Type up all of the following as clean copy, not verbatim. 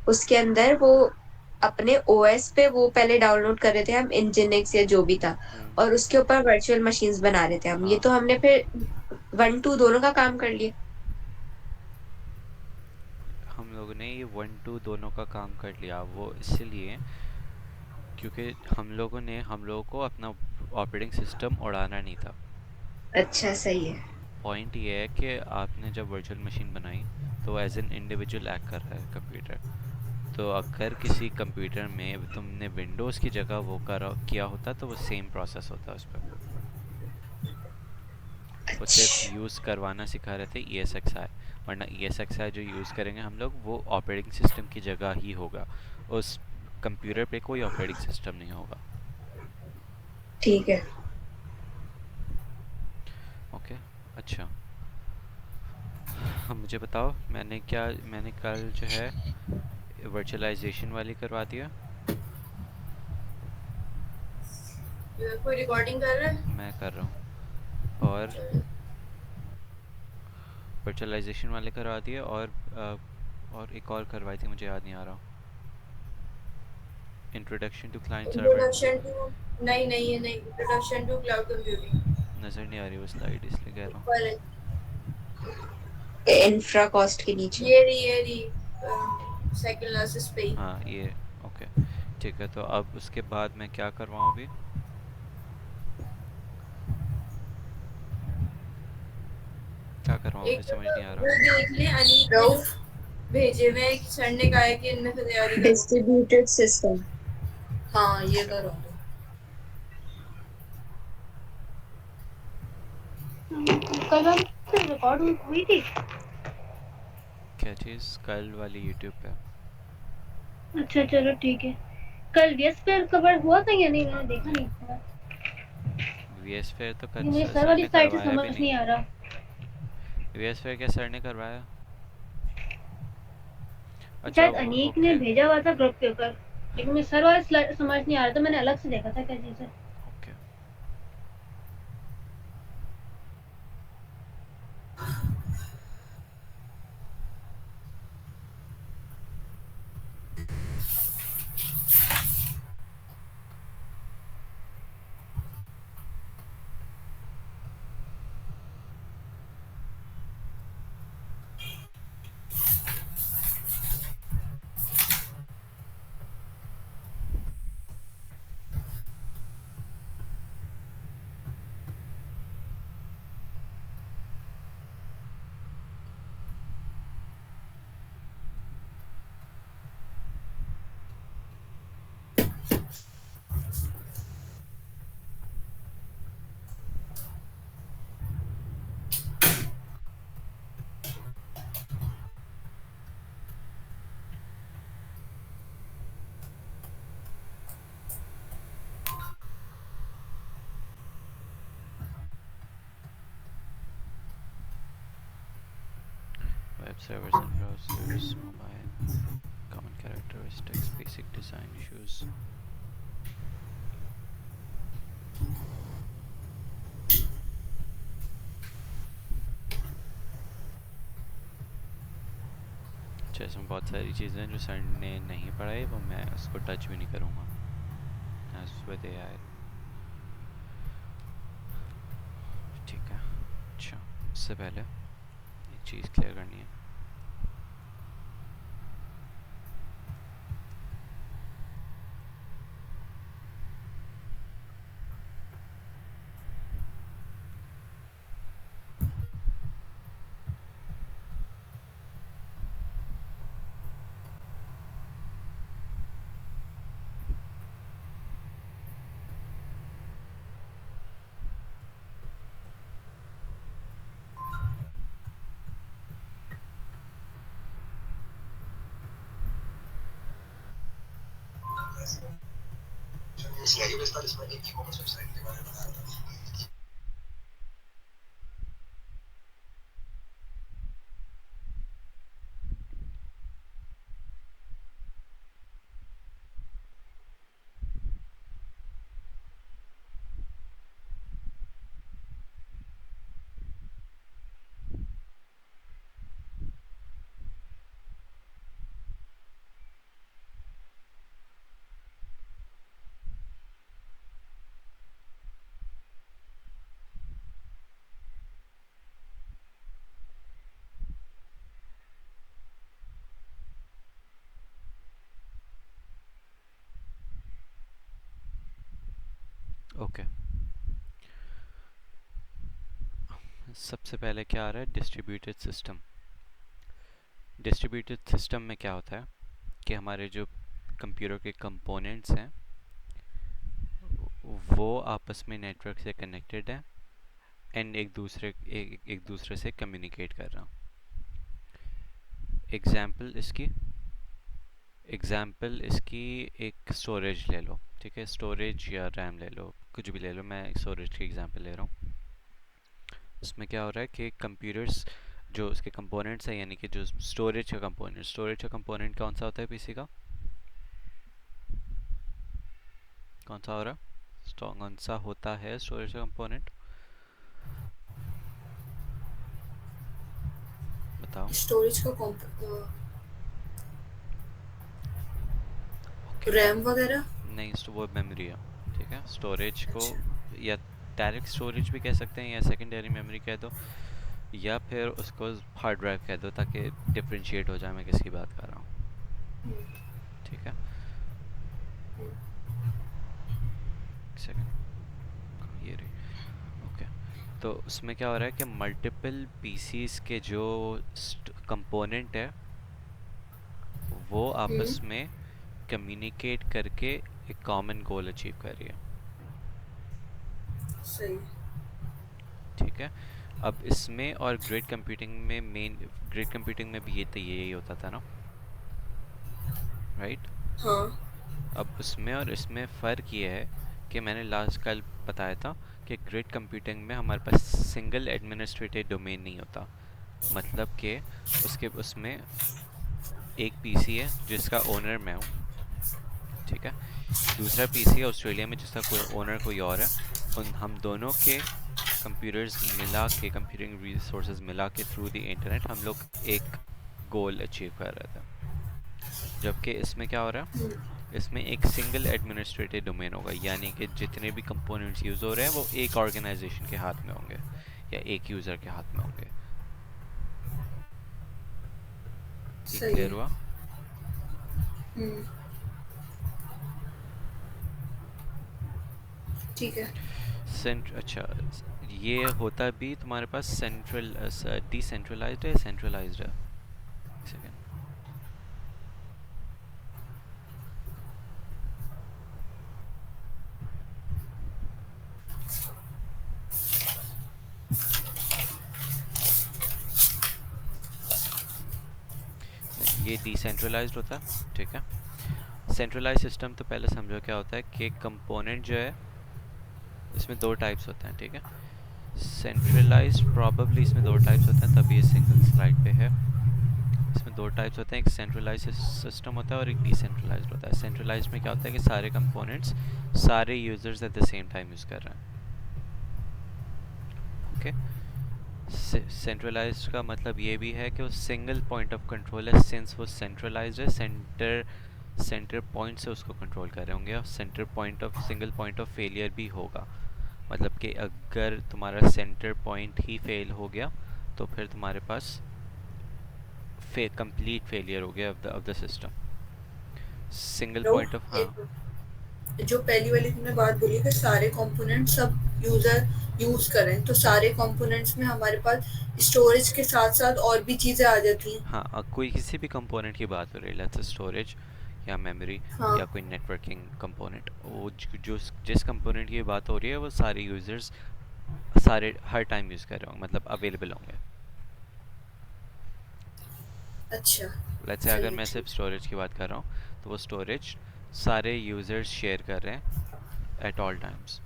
उसके अंदर वो अपने ओएस पे वो पहले डाउनलोड कर रहे थे हम, इंजिनिक्स या जो भी था, और उसके ऊपर वर्चुअल मशीन्स बना रहे थे हम। ये हाँ, तो हमने फिर 1 2 दोनों का काम कर लिया। हम लोगों ने ये 1 2 दोनों का काम कर लिया, वो इसलिए क्योंकि हम लोगों को अपना ऑपरेटिंग सिस्टम उड़ाना नहीं था। अच्छा सही है। पॉइंट ये है कि आपने जब वर्चुअल मशीन बनाई तो एज एन इंडिविजुअल एक्ट कर रहा है कंप्यूटर। तो अगर किसी कंप्यूटर में तुमने विंडोज़ की जगह वो करा किया होता तो वो सेम प्रोसेस होता उस पर। वो सिर्फ अच्छा यूज़ करवाना सिखा रहे थे ई एस एक्स आई, वरना ई एस एक्स आई जो यूज़ करेंगे हम लोग वो ऑपरेटिंग सिस्टम की जगह ही होगा। उस कंप्यूटर पे कोई ऑपरेटिंग सिस्टम नहीं होगा। ठीक है। ओके। अच्छा, अब मुझे बताओ, मैंने कल जो है वर्चुअलाइजेशन वाली करवा दिया। कोई रिकॉर्डिंग कर रहा है? मैं कर रहा हूँ। और वर्चुअलाइजेशन वाले करवा दिए, और एक और करवाई थी, मुझे याद नहीं आ रहा। Introduction to client server. Introduction to, नहीं नहीं ये नहीं, इंट्रोडक्शन टू क्लाउड कंप्यूटिंग। नज़र नहीं आ रही वो स्लाइड, इसलिए कह रहा हूँ। ऊपर इंफ्रा कॉस्ट के नीचे, ये रही साइकिल एनालिसिस पे ही। हाँ, ये ओके। ठीक है, तो अब उसके बाद मैं क्या करवाऊँ अभी? क्या करवाऊँ, मुझे एक समझ नहीं आ रहा। वो देख ले, अनीक ने भेजे हुए हैं कि सर ने कहा है कि इनमें से तैयारी करो। Distributed system. हाँ ये अच्छा, करो। कल हम रिकॉर्ड हुई थी। क्या चीज़ कल वाली यूट्यूब पे? अच्छा चलो ठीक है। कल वीएस पे कवर हुआ था या नहीं, मैंने देखा नहीं, नहीं था। वी एस फेयर तो ये मुझे सर सर वाली ने साइड से करवाया भी समझ नहीं। नहीं आ रहा। वी एस फेयर क्या सर ने करवाया? अच्छा, शायद वो अनीक ने ओके। भेजा हुआ था ग्रुप के ऊपर, लेकिन मुझे सर वाला स्लाइड समझ नहीं आ रहा था, मैंने अलग से देखा था क्या चीज़ है। Okay. Web servers and browsers, mobile, common characteristics, basic design issues. अच्छा, इसमें बहुत सारी चीज़ें हैं जो सर ने नहीं पढ़ाई, वो मैं उसको टच भी नहीं करूँगा एज विद एआई। ठीक है। अच्छा, उससे पहले एक चीज़ क्लियर करनी है। ओके, सबसे पहले क्या आ रहा है, डिस्ट्रीब्यूटेड सिस्टम। डिस्ट्रीब्यूटेड सिस्टम में क्या होता है कि हमारे जो कंप्यूटर के कंपोनेंट्स हैं वो आपस में नेटवर्क से कनेक्टेड है एंड एक दूसरे से कम्युनिकेट कर रहा हूँ। एग्जाम्पल इसकी एक स्टोरेज ले लो, ठीक है, स्टोरेज या रैम ले लो, कुछ भी ले लो, मैं स्टोरेज की एग्जांपल ले रहा हूँ। उसमें क्या हो रहा है कि कंप्यूटर्स जो उसके कंपोनेंट्स हैं, यानी कि जो स्टोरेज का कंपोनेंट कौन सा होता है पीसी का, कौन सा हो रहा है, कौन सा होता है स्टोरेज का कंपोनेंट, बताओ। स्टोरेज का ओके, रैम वगैरह। नहीं, वो मेमोरी है, ठीक है। स्टोरेज को अच्छा। या डायरेक्ट स्टोरेज भी कह सकते हैं या सेकेंडरी मेमोरी कह दो, या फिर उसको हार्ड ड्राइव कह दो, ताकि डिफरेंशिएट हो जाए मैं किसकी बात कर रहा हूँ, ठीक है। एक सेकेंड, ये रही, ओके। तो उसमें क्या हो रहा है कि मल्टीपल पीसीस के जो कंपोनेंट है वो आपस में कम्युनिकेट करके एक कॉमन गोल अचीव कर रही है, सही। ठीक है। अब इसमें और ग्रिड कंप्यूटिंग में भी ये तो यही होता था ना, राइट। हाँ। अब उसमें और इसमें फ़र्क ये है कि मैंने लास्ट कल बताया था कि ग्रिड कंप्यूटिंग में हमारे पास सिंगल एडमिनिस्ट्रेटिव डोमेन नहीं होता। मतलब कि उसके उसमें एक पीसी है जिसका ओनर मैं हूँ, ठीक है। दूसरा पीसी है ऑस्ट्रेलिया में जिसका कोई ओनर कोई और है। उन हम दोनों के कंप्यूटर्स मिला के, कंप्यूटिंग रिसोर्सेज मिला के थ्रू द इंटरनेट हम लोग एक गोल अचीव कर रहे थे। जबकि इसमें क्या हो रहा है, इसमें एक सिंगल एडमिनिस्ट्रेटिव डोमेन होगा, यानी कि जितने भी कंपोनेंट्स यूज़ हो रहे हैं वो एक ऑर्गेनाइजेशन के हाथ में होंगे या एक यूज़र के हाथ में होंगे। ये सही क्लियर है। हुआ? हम्म। ठीक है। अच्छा, ये होता भी तुम्हारे पास सेंट्रल डिसेंट्रलाइज्ड है, सेंट्रलाइज्ड है? एक सेकेंड, नहीं, ये डिसेंट्रलाइज्ड होता है, ठीक है। सेंट्रलाइज सिस्टम तो पहले समझो क्या होता है कि कंपोनेंट जो है इसमें दो टाइप्स होते हैं, ठीक है। सेंट्रलाइज्ड प्रॉबेबली इसमें दो टाइप्स होते हैं, तभी ये सिंगल स्लाइड पे है। इसमें दो टाइप्स होते हैं, एक सेंट्रलाइज सिस्टम होता है और एक डिसेंट्रलाइज्ड होता है। सेंट्रलाइज्ड में क्या होता है कि सारे कंपोनेंट्स सारे users at the same time use कर रहे हैं, ओके। सेंट्रलाइज्ड का मतलब ये भी है कि वो सिंगल पॉइंट ऑफ कंट्रोल है, सिंस वो सेंट्रलाइज्ड है, सेंटर पॉइंट से उसको कंट्रोल कर रहे होंगे, और सिंगल पॉइंट ऑफ फेलियर भी होगा। मतलब कि अगर तुम्हारा सेंटर पॉइंट ही फेल हो गया तो फिर तुम्हारे पास कंप्लीट फेलियर हो गया of the system. Single low, point of, हाँ। एक जो पहली वाली तुमने बात बोली कि सारे कंपोनेंट सब यूजर यूज करें, तो सारे कंपोनेंट्स में हमारे पास स्टोरेज के साथ साथ और भी चीजें आ जाती हैं। हाँ, कोई किसी भी कंपोनेंट की बात हो रही है, लेट्स स्टोरेज या मेमोरी हाँ। या कोई नेटवर्किंग कंपोनेंट, वो जो जिस कंपोनेंट की बात हो रही है वो सारे यूजर्स सारे हर टाइम यूज़ कर रहे होंगे, मतलब अवेलेबल होंगे। अच्छा। लेट्स से सही अगर है, मैं सिर्फ ठीक। स्टोरेज की बात कर रहा हूँ तो वो स्टोरेज सारे यूजर्स शेयर कर रहे हैं एट ऑल टाइम्स।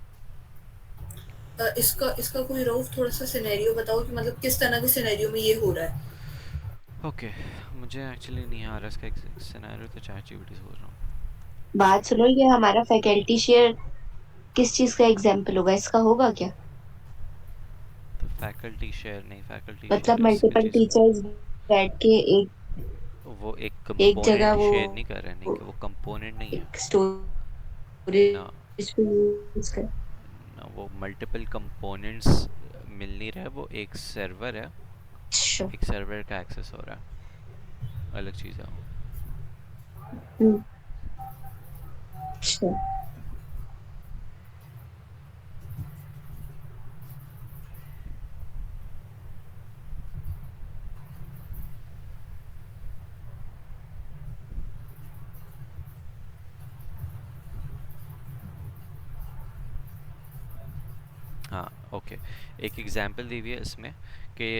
इसका इसका कोई रोफ थोड़ा सा सिनेरियो बताओ कि मतलब किस तरह के सिनेरियो में ये हो रहा है। ओके, मुझे एक्चुअली नहीं आ रहा इसका एक सिनेरियो, तो चैट जीपीटी से बोल रहा हूँ। बात सुनो, ये हमारा फैकल्टी शेयर किस चीज का एग्जाम्पल होगा, इसका होगा क्या? तो फैकल्टी शेयर नहीं, फैकल्टी मतलब शेयर इस किस मल्टीपल चीज़ का, टीचर्स बैठ के एक वो एक एक जगह कंपोनेंट वो शेयर नहीं कर रहे, नहीं कि वो कंपोनेंट नहीं है एक स्टोरेज ना। पे यूज कर। ना, वो मल्टीपल कंपोनेंट्स मिल नहीं रहा है, वो एक सर्वर है, अच्छा। एक सर्वर का एक्सेस हो रहा है, अलग चीज़ है वो। हम्म, अच्छा। हाँ, ओके। एक एग्जांपल दी हुई है इसमें कि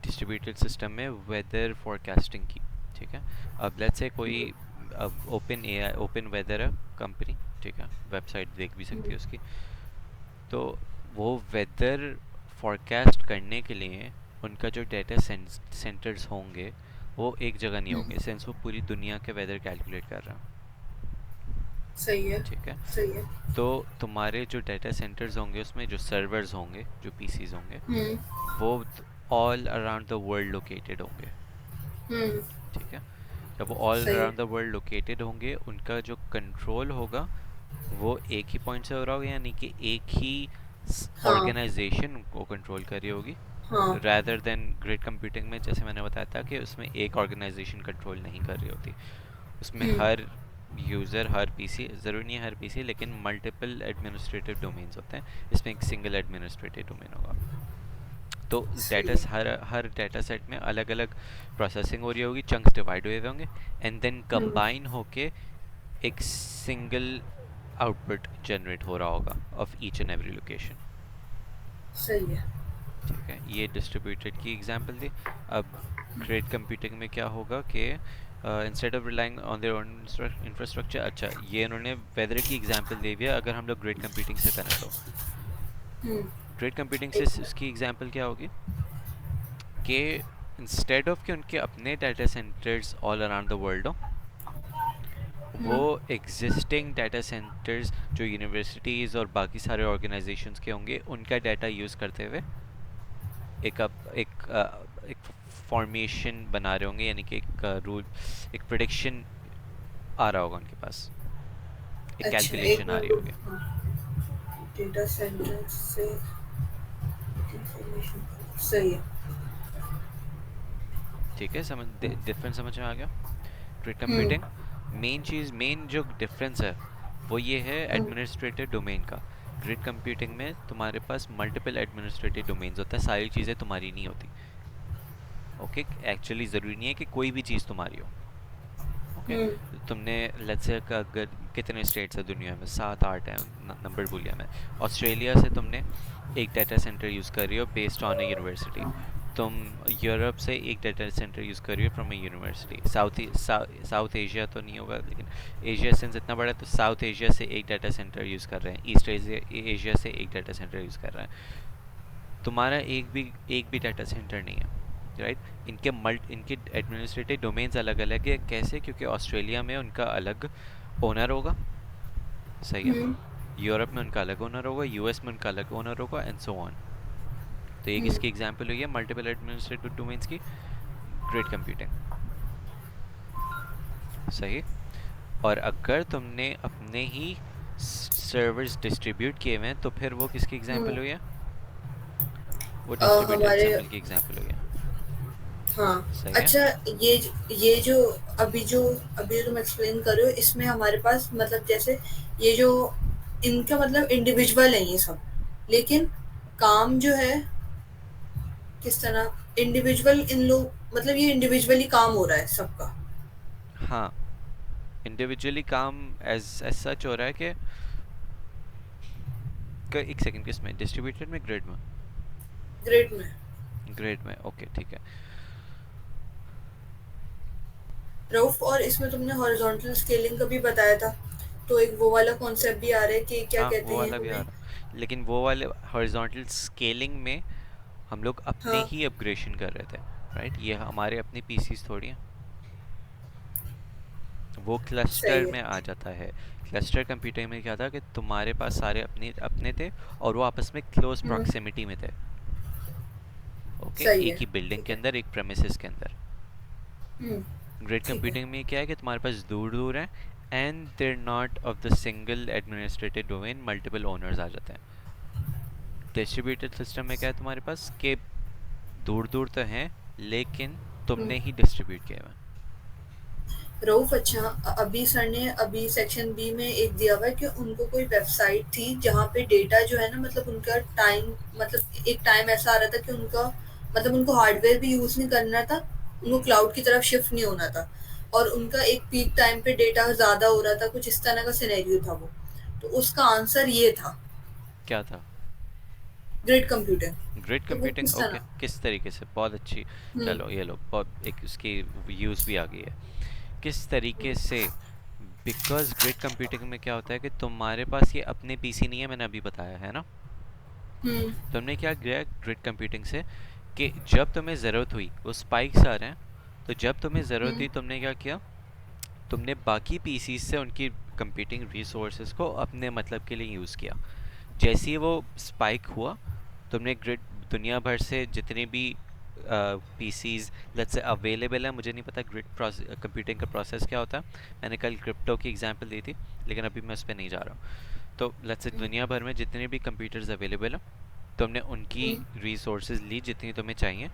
डिस्ट्रीब्यूटेड सिस्टम में वेदर फोरकास्टिंग की, ठीक है। अब लेट्स से कोई, अब ओपन एआई, ओपन वेदर है कंपनी, ठीक है, वेबसाइट देख भी सकती है उसकी। तो वो वेदर फोरकास्ट करने के लिए उनका जो डेटा सेंटर्स होंगे वो एक जगह नहीं होंगे, सिंस वो पूरी दुनिया के वेदर कैलकुलेट कर रहा है, सही है, ठीक है। सही है। तो तुम्हारे जो डेटा सेंटर्स होंगे उसमें जो सर्वर्स होंगे, जो पीसीज होंगे, हुँ, वो all around the world located होंगे, हुँ, ठीक है। जब वो ऑल सही है। अराउंड द वर्ल्ड लोकेटेड होंगे, उनका जो कंट्रोल होगा वो एक ही पॉइंट से हो रहा होगा, यानी कि एक ही हाँ, ऑर्गेनाइजेशन को कंट्रोल कर रही होगी, हाँ, rather देन ग्रिड कंप्यूटिंग में जैसे मैंने बताया था कि उसमें एक ऑर्गेनाइजेशन कंट्रोल नहीं कर रही होती। उसमें हुँ, हर यूज़र, हर पीसी, ज़रूरी नहीं है हर पीसी, लेकिन मल्टीपल एडमिनिस्ट्रेटिव डोमेन्स होते हैं, इसमें एक सिंगल एडमिनिस्ट्रेटिव डोमेन होगा। तो सही डेटा, है। हर हर डेटा सेट में अलग अलग प्रोसेसिंग हो रही होगी, चंक्स डिवाइड हुए होंगे, एंड देन हुँ, कंबाइन होके एक सिंगल आउटपुट जनरेट हो रहा होगा of each and every location, सही है। ठीक है। ये डिस्ट्रीब्यूटेड की एग्जांपल थी। अब ग्रिड कंप्यूटिंग में क्या होगा कि instead of relying on their own infrastructure, अच्छा ये इन्होंने वेदर की एग्जांपल दे दिया, अगर हम लोग ग्रिड कंप्यूटिंग से करें तो हुँ, ग्रिड कंप्यूटिंग से एक इसकी एग्जांपल क्या होगी कि इंस्टेड ऑफ कि उनके अपने data centres all around the world हो, वो हुँ, एग्जिस्टिंग डाटा सेंटर्स जो यूनिवर्सिटीज़ और बाकी सारे ऑर्गेनाइजेशंस के होंगे उनका डाटा यूज़ करते हुए एक फॉर्मेशन बना रहे होंगे, यानी कि एक रूल, एक प्रिडिक्शन आ रहा होगा उनके पास, एक अच्छा, एक कैलकुलेशन आ रही मिनट होगी। हाँ, डेटा सेंटर से इंफॉर्मेशन, सही है। ठीक है, समझ, डिफरेंस समझ में आ गया। ग्रिड हुँ, कंप्यूटिंग, मेन चीज़, मेन जो डिफरेंस है वो ये है हुँ, एडमिनिस्ट्रेटिव डोमेन का। ग्रिड कंप्यूटिंग में तुम्हारे पास मल्टीपल एडमिनिस्ट्रेटिव डोमेन्स होता है, सारी चीज़ें तुम्हारी नहीं होती, ओके। एक्चुअली ज़रूरी नहीं है कि कोई भी चीज़ तुम्हारी हो, ओके। हुँ, तुमने लेट्स से अगर कितने स्टेट्स है दुनिया में, 7 8 है, नंबर भूल गया मैं। ऑस्ट्रेलिया से तुमने एक डाटा सेंटर यूज़ कर रही हो बेस्ड ऑन ए यूनिवर्सिटी। तुम यूरोप से एक डाटा सेंटर यूज़ कर रही हो from A university. South Asia तो नहीं होगा, लेकिन एशिया सेंस इतना बड़ा है, तो साउथ एशिया से एक डाटा सेंटर यूज़ कर रहे हैं, ईस्ट एशिया से एक डाटा सेंटर यूज़ कर रहे हैं। तुम्हारा एक भी डाटा सेंटर नहीं है, राइट। इनके एडमिनिस्ट्रेटिव डोमेन्स अलग अलग है, कैसे? क्योंकि ऑस्ट्रेलिया में उनका अलग ओनर होगा, सही है। हुँ, यूरोप में उनका अलग ओनर होगा, यूएस में उनका अलग ओनर होगा, एंड सो ऑन। तो एक हुँ, इसकी एग्जांपल हुई है मल्टीपल एडमिनिस्ट्रेटिव डोमेन्स की, ग्रिड कंप्यूटिंग, सही। और अगर तुमने अपने ही सर्वर्स डिस्ट्रीब्यूट किए हुए हैं तो फिर वो किसकी हुँ। एग्जांपल हुई है? वो डिस्ट्रीब्यूटेड हमारे सिस्टम की एग्जांपल हुई है, हाँ, सही है। अच्छा, ये जो जो अभी तुम एक्सप्लेन कर रहे हो, इसमें हमारे पास मतलब जैसे ये जो इनका मतलब इंडिविजुअल है ये सब, लेकिन काम जो है किस तरह इंडिविजुअल इन लोग, मतलब ये इंडिविजुअली काम हो रहा है सबका। हाँ, इंडिविजुअली काम एज एज सच हो रहा है कि एक सेकंड, किस में? डिस्ट्रीब्यूटेड में, ग्रिड में? ग्रिड में। ग्रिड में, ओके, ठीक है। रऊफ, और इसमें तुमने हॉरिजॉन्टल स्केलिंग का भी बताया था, तो एक वो वाला कॉन्सेप्ट भी आ रहा है कि क्या हाँ, कहते वो हैं वाला भी आ उन्हें। रहा, लेकिन वो वाले हॉरिजॉन्टल स्केलिंग में हम लोग अपने हाँ, ही अपग्रेडेशन कर रहे थे, राइट। ये हमारे अपने पीसीस थोड़ी हैं, वो सही क्लस्टर है। में आ जाता है। क्लस्टर कंप्यूटिंग में क्या था कि तुम्हारे पास सारे अपने अपने थे और वो आपस में क्लोज हम्म, प्रॉक्सिमिटी में थे, ओके, सही एक है। ही बिल्डिंग ठीक के है। अंदर, एक प्रेमिसेस के अंदर। हम्म, ग्रिड ठीक है। कंप्यूटिंग में क्या है कि तुम्हारे पास दूर दूर है, and there not of the single administrative domain, multiple owners आ जाते हैं। डिस्ट्रीब्यूटेड सिस्टम में क्या है तुम्हारे पास कि दूर दूर तो हैं, लेकिन हम्म, तुमने ही डिस्ट्रीब्यूट किया हुआ है। रऊफ, अच्छा, अभी सर ने अभी सेक्शन बी में एक दिया हुआ है कि उनको कोई वेबसाइट थी जहाँ पे डेटा जो है ना, मतलब उनका टाइम, मतलब एक टाइम ऐसा आ रहा था कि उनका मतलब उनको हार्डवेयर भी यूज़ नहीं करना था, उनको हम्म, क्लाउड की तरफ शिफ्ट नहीं होना था, और उनका एक पीक टाइम पे डेटा ज़्यादा हो रहा था, कुछ इस तरह का सिनेरियो था वो। तो उसका आंसर ये था। क्या था? Grid computing. ग्रिड तो वो कंप्यूटिंग, किस ओके, तरह? किस तरीके से? बहुत अच्छी। हम्म। चलो ये लो, बहुत एक उसकी यूज़ भी आ गई है। किस तरीके से? बिकॉज ग्रिड कंप्यूटिंग में क्या होता है कि तुम्हारे पास ये अपने पीसी नहीं है, मैंने अभी बताया है ना। हम्म। तुमने क्या किया ग्रिड कंप्यूटिंग से कि जब तुम्हें ज़रूरत हुई, वो स्पाइक्स आ रहे हैं, तो जब तुम्हें ज़रूरत हम्म। हुई तुमने क्या किया, तुमने बाकी पीसीज से उनकी कंप्यूटिंग रिसोर्सेज को अपने मतलब के लिए यूज़ किया। जैसे ही वो स्पाइक हुआ, तुमने ग्रिड दुनिया भर से जितने भी पीसीज लेट्स से अवेलेबल है, मुझे नहीं पता ग्रिड कंप्यूटिंग का प्रोसेस क्या होता है, मैंने कल क्रिप्टो की एग्जांपल दी थी, लेकिन अभी मैं उस पर नहीं जा रहा हूँ। तो लेट्स से दुनिया भर में जितने भी कंप्यूटर्स अवेलेबल हैं, तुमने उनकी हम्म। रिसोर्सेज ली जितनी तुम्हें चाहिए,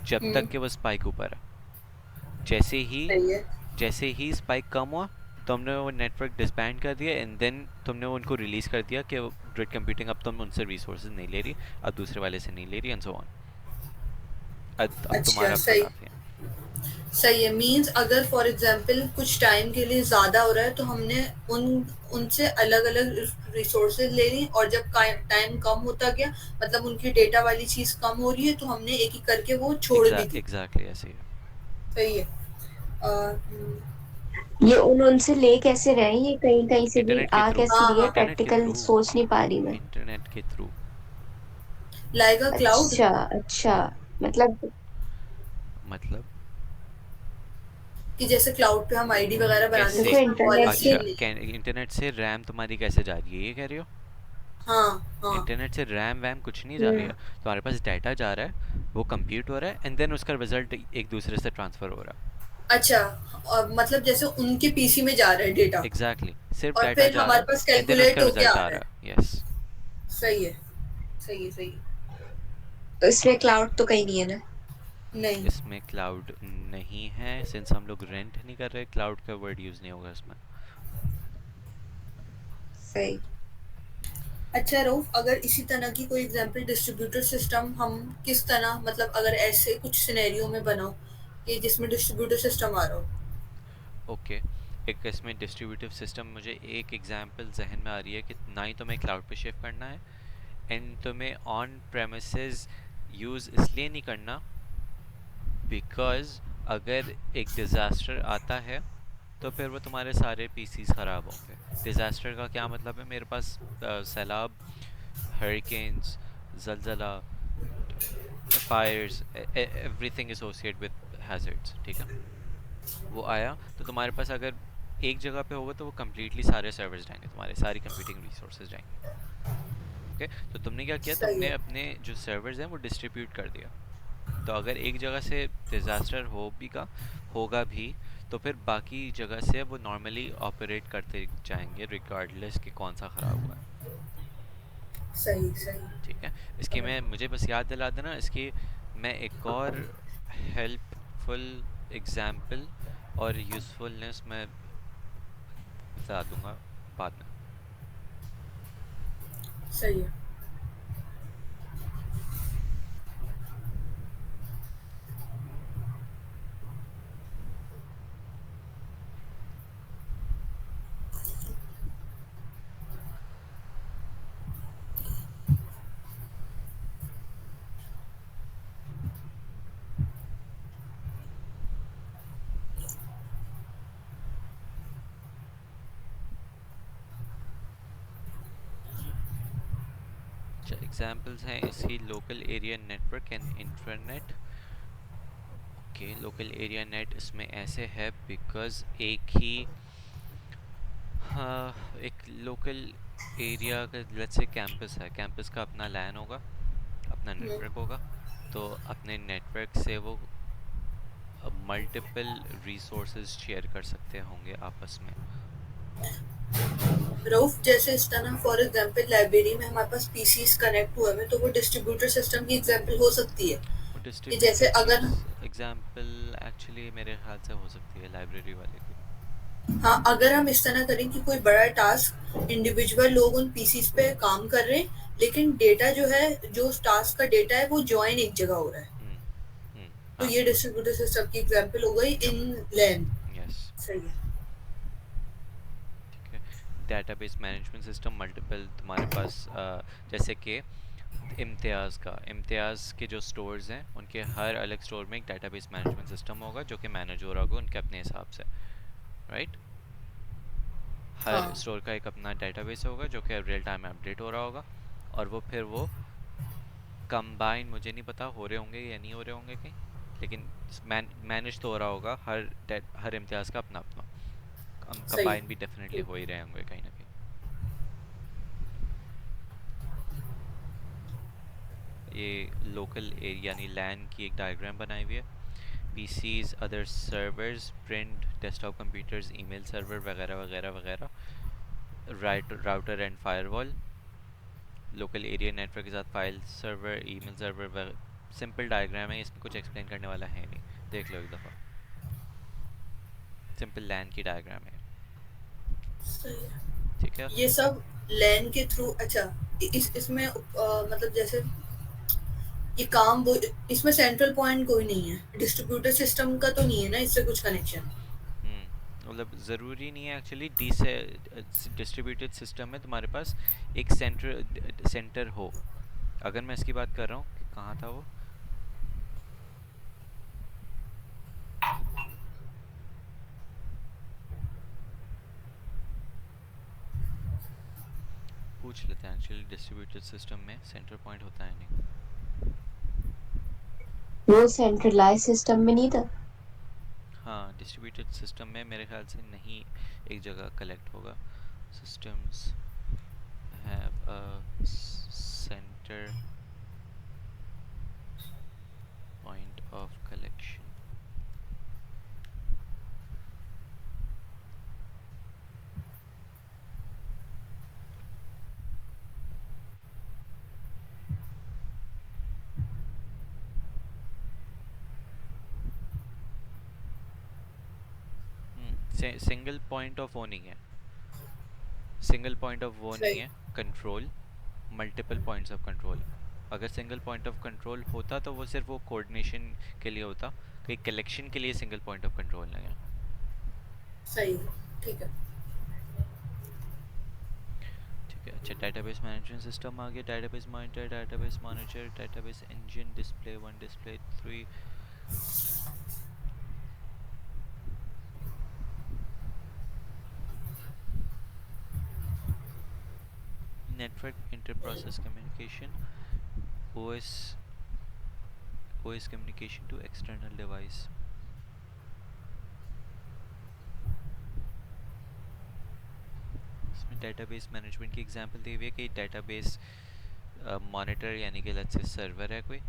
जब हम्म। तक कि वो स्पाइक ऊपर है। जैसे ही सही है। जैसे ही स्पाइक कम हुआ, तुमने वो नेटवर्क डिसबैंड कर दिया एंड देन तुमने उनको रिलीज कर दिया कि ग्रिड कंप्यूटिंग अब तुम उनसे रिसोर्सेज नहीं ले रही, अब दूसरे वाले से नहीं ले रही एंड सो ऑन। अब अच्छा, तुम्हारा अपना सही। काफ़ी है। सही है, मीन्स अगर फॉर एग्जांपल कुछ टाइम के लिए ज़्यादा हो रहा है तो हमने उन उनसे अलग अलग रिसोर्सेज ले ली, और जब टाइम कम होता गया, मतलब उनकी डेटा वाली चीज़ कम हो रही है, तो हमने एक एक करके वो छोड़ भी दी। एग्जैक्टली ऐसे ही है। सही है। ये उनसे ले कैसे रहे हैं, ये कहीं कहीं से भी इंटरनेट के आ थ्रू, कैसे हाँ, रही है, हाँ। इंटरनेट के प्रैक्टिकल थ्रू, सोच नहीं पा रही मैं। इंटरनेट के थ्रू। Like a cloud. अच्छा अच्छा, मतलब मतलब कि जैसे क्लाउड पे हम आईडी वगैरह बना देते कैसे? देखो हैं, वो इंटरनेट अलग से से। अच्छा, ले। इंटरनेट से रैम तुम्हारी कैसे जा रही है, ये कह रही हो? हाँ, हाँ। इंटरनेट से रैम वैम कुछ नहीं जा रही हम्म। है, तुम्हारे पास डाटा जा रहा है, वो कंप्यूट हो रहा है एंड देन उसका रिजल्ट एक दूसरे से ट्रांसफर हो रहा अच्छा, और मतलब जैसे उनके पीसी में जा रहा है डेटा, है। एग्जैक्टली, सिर्फ और डाटा फिर जा रहा हमारे है पास एंड देन उसका कैलकुलेट होके रिजल्ट आ आ रहा है। रहा है। यस। सही है, सही है, सही है। तो इसमें क्लाउड तो कहीं नहीं है ना। नहीं। इसमें क्लाउड नहीं है, सिंस हम लोग रेंट नहीं कर रहे, क्लाउड का वर्ड यूज़ नहीं होगा इसमें। सही। अच्छा रऊफ, अगर इसी तरह की कोई एग्जांपल डिस्ट्रीब्यूटर सिस्टम हम किस तरह, मतलब अगर ऐसे कुछ सिनेरियो में बनाओ कि जिसमें डिस्ट्रीब्यूटर सिस्टम आ रहा हो। ओके, एक इसमें डिस्ट्रीब्यूटिव सिस्टम, मुझे एक एग्जांपल जहन में आ रही है कि ना ही तुम्हें क्लाउड पे शिफ्ट करना है एंड तुम्हें ऑन प्रेमिसेस यूज़ इसलिए नहीं करना, बिकॉज अगर एक डिज़ास्टर आता है तो फिर वो तुम्हारे सारे पीसीस ख़राब होंगे। डिज़ास्टर का क्या मतलब है? मेरे पास सैलाब, हरिकेन्स, ज़लज़ला, fires, everything associate with hazards, ठीक है? वो आया तो तुम्हारे पास अगर एक जगह पे होगा तो वो कम्प्लीटली सारे सर्वर्स जाएंगे, तुम्हारे सारी कंप्यूटिंग रिसोर्सेज जाएंगे। ओके, तो तुमने क्या किया, सही तुमने है। अपने जो सर्वर्स हैं वो डिस्ट्रीब्यूट कर दिया। तो अगर एक जगह से डिज़ास्टर होगा भी, तो फिर बाकी जगह से वो नॉर्मली ऑपरेट करते जाएंगे रिगार्डलेस कि कौन सा ख़राब हुआ है। सही, सही। ठीक है, इसकी समझ। मैं मुझे बस याद दिला देना इसकी, मैं एक और हेल्पफुल एग्जाम्पल और यूज़फुलनेस मैं बता दूंगा बाद में। सही है। अच्छा, एग्जाम्पल्स हैं इसकी, local area network and internet. Okay, local area net इसमें ऐसे है बिकॉज एक ही, हाँ, एक लोकल एरिया का लेट्स से कैंपस है, कैंपस का अपना लैन होगा, अपना हम्म। नेटवर्क होगा, तो अपने नेटवर्क से वो मल्टीपल रिसोर्सेज शेयर कर सकते होंगे आपस में। रऊफ, जैसे इस तरह फॉर एग्जांपल लाइब्रेरी में हमारे पास पीसीस कनेक्ट हुए हैं, तो वो डिस्ट्रीब्यूटर सिस्टम की एग्जांपल हो सकती है। वो कि जैसे डिस्ट्रीब्यूटेड अगर, एग्जाम्पल एक्चुअली मेरे ख्याल से हो सकती है लाइब्रेरी वाले की। हाँ, अगर हम इस तरह करें कि कोई बड़ा टास्क इंडिविजुअल लोग उन पीसीस पे काम कर रहे हैं, लेकिन डेटा जो है, जो टास्क का डेटा है वो जॉइन एक जगह हो रहा है, हम्म। तो हाँ। ये डिस्ट्रीब्यूटर सिस्टम की एग्जांपल हो गई यप। इन लैन। यस। सही है। ठीक है, डेटाबेस मैनेजमेंट सिस्टम मल्टीपल तुम्हारे पास जैसे कि इम्तियाज़ के जो स्टोर्स हैं उनके हर अलग स्टोर में एक डेटाबेस मैनेजमेंट सिस्टम होगा जो कि मैनेज हो रहा होगा उनके अपने हिसाब से, राइट। हर हाँ, स्टोर का एक अपना डेटाबेस होगा जो कि रियल टाइम में अपडेट हो रहा होगा, और वो फिर वो कंबाइन, मुझे नहीं पता हो रहे होंगे या नहीं हो रहे होंगे कहीं, लेकिन मैनेज तो हो रहा होगा हर इम्तियाज़ का अपना अपना। सही कंबाइन है। भी डेफिनेटली ठीक। हो ही रहे होंगे कहीं ना कहीं। ये लोकल एरिया यानी लैन की एक डायग्राम बनाई हुई है। PCs, other servers, print, desktop computers, email server वगैरह वगैरह वगैरह, router and firewall, local area network के साथ file server, email server. Simple diagram है, इसमें कुछ एक्सप्लेन करने वाला है नहीं, देख लो एक दफ़ा। सिंपल लैन की डायग्राम है, सही है। ठीक है। ये सब लैन के थ्रू, अच्छा, इसमें मतलब जैसे ये काम वो, इसमें सेंट्रल पॉइंट कोई नहीं है, डिस्ट्रीब्यूटर सिस्टम का तो नहीं है ना इससे कुछ कनेक्शन? मतलब ज़रूरी नहीं है एक्चुअली। डिस्ट्रीब्यूटेड सिस्टम में तुम्हारे पास एक सेंटर हो। अगर मैं इसकी बात कर रहा हूँ कि कहाँ था वो, पूछ लेते हैं। एक्चुअली डिस्ट्रीब्यूटेड सिस्टम में सेंटर पॉइंट होता है नहीं। वो सेंट्रलाइज सिस्टम में नहीं था। हाँ, डिस्ट्रीब्यूटेड सिस्टम में मेरे ख्याल से नहीं एक जगह कलेक्ट होगा। Systems have a centre point of collection. Single point of वो नहीं है, सिंगल पॉइंट ऑफ वो नहीं सही। है control, multiple points of control. अगर सिंगल पॉइंट ऑफ कंट्रोल होता तो वो सिर्फ वो कोऑर्डिनेशन के लिए होता, कहीं कलेक्शन के लिए सिंगल पॉइंट ऑफ कंट्रोल नहीं है। सही है। ठीक है। ठीक है, अच्छा। डेटाबेस मैनेजमेंट सिस्टम आ गया, database monitor, database manager, database engine, display one, display three, network inter process communication, OS OS communication to external device. इसमें डेटाबेस मैनेजमेंट की एग्जांपल दी हुई है कि डेटाबेस मॉनिटर यानी कि लेट्स से सर्वर है कोई,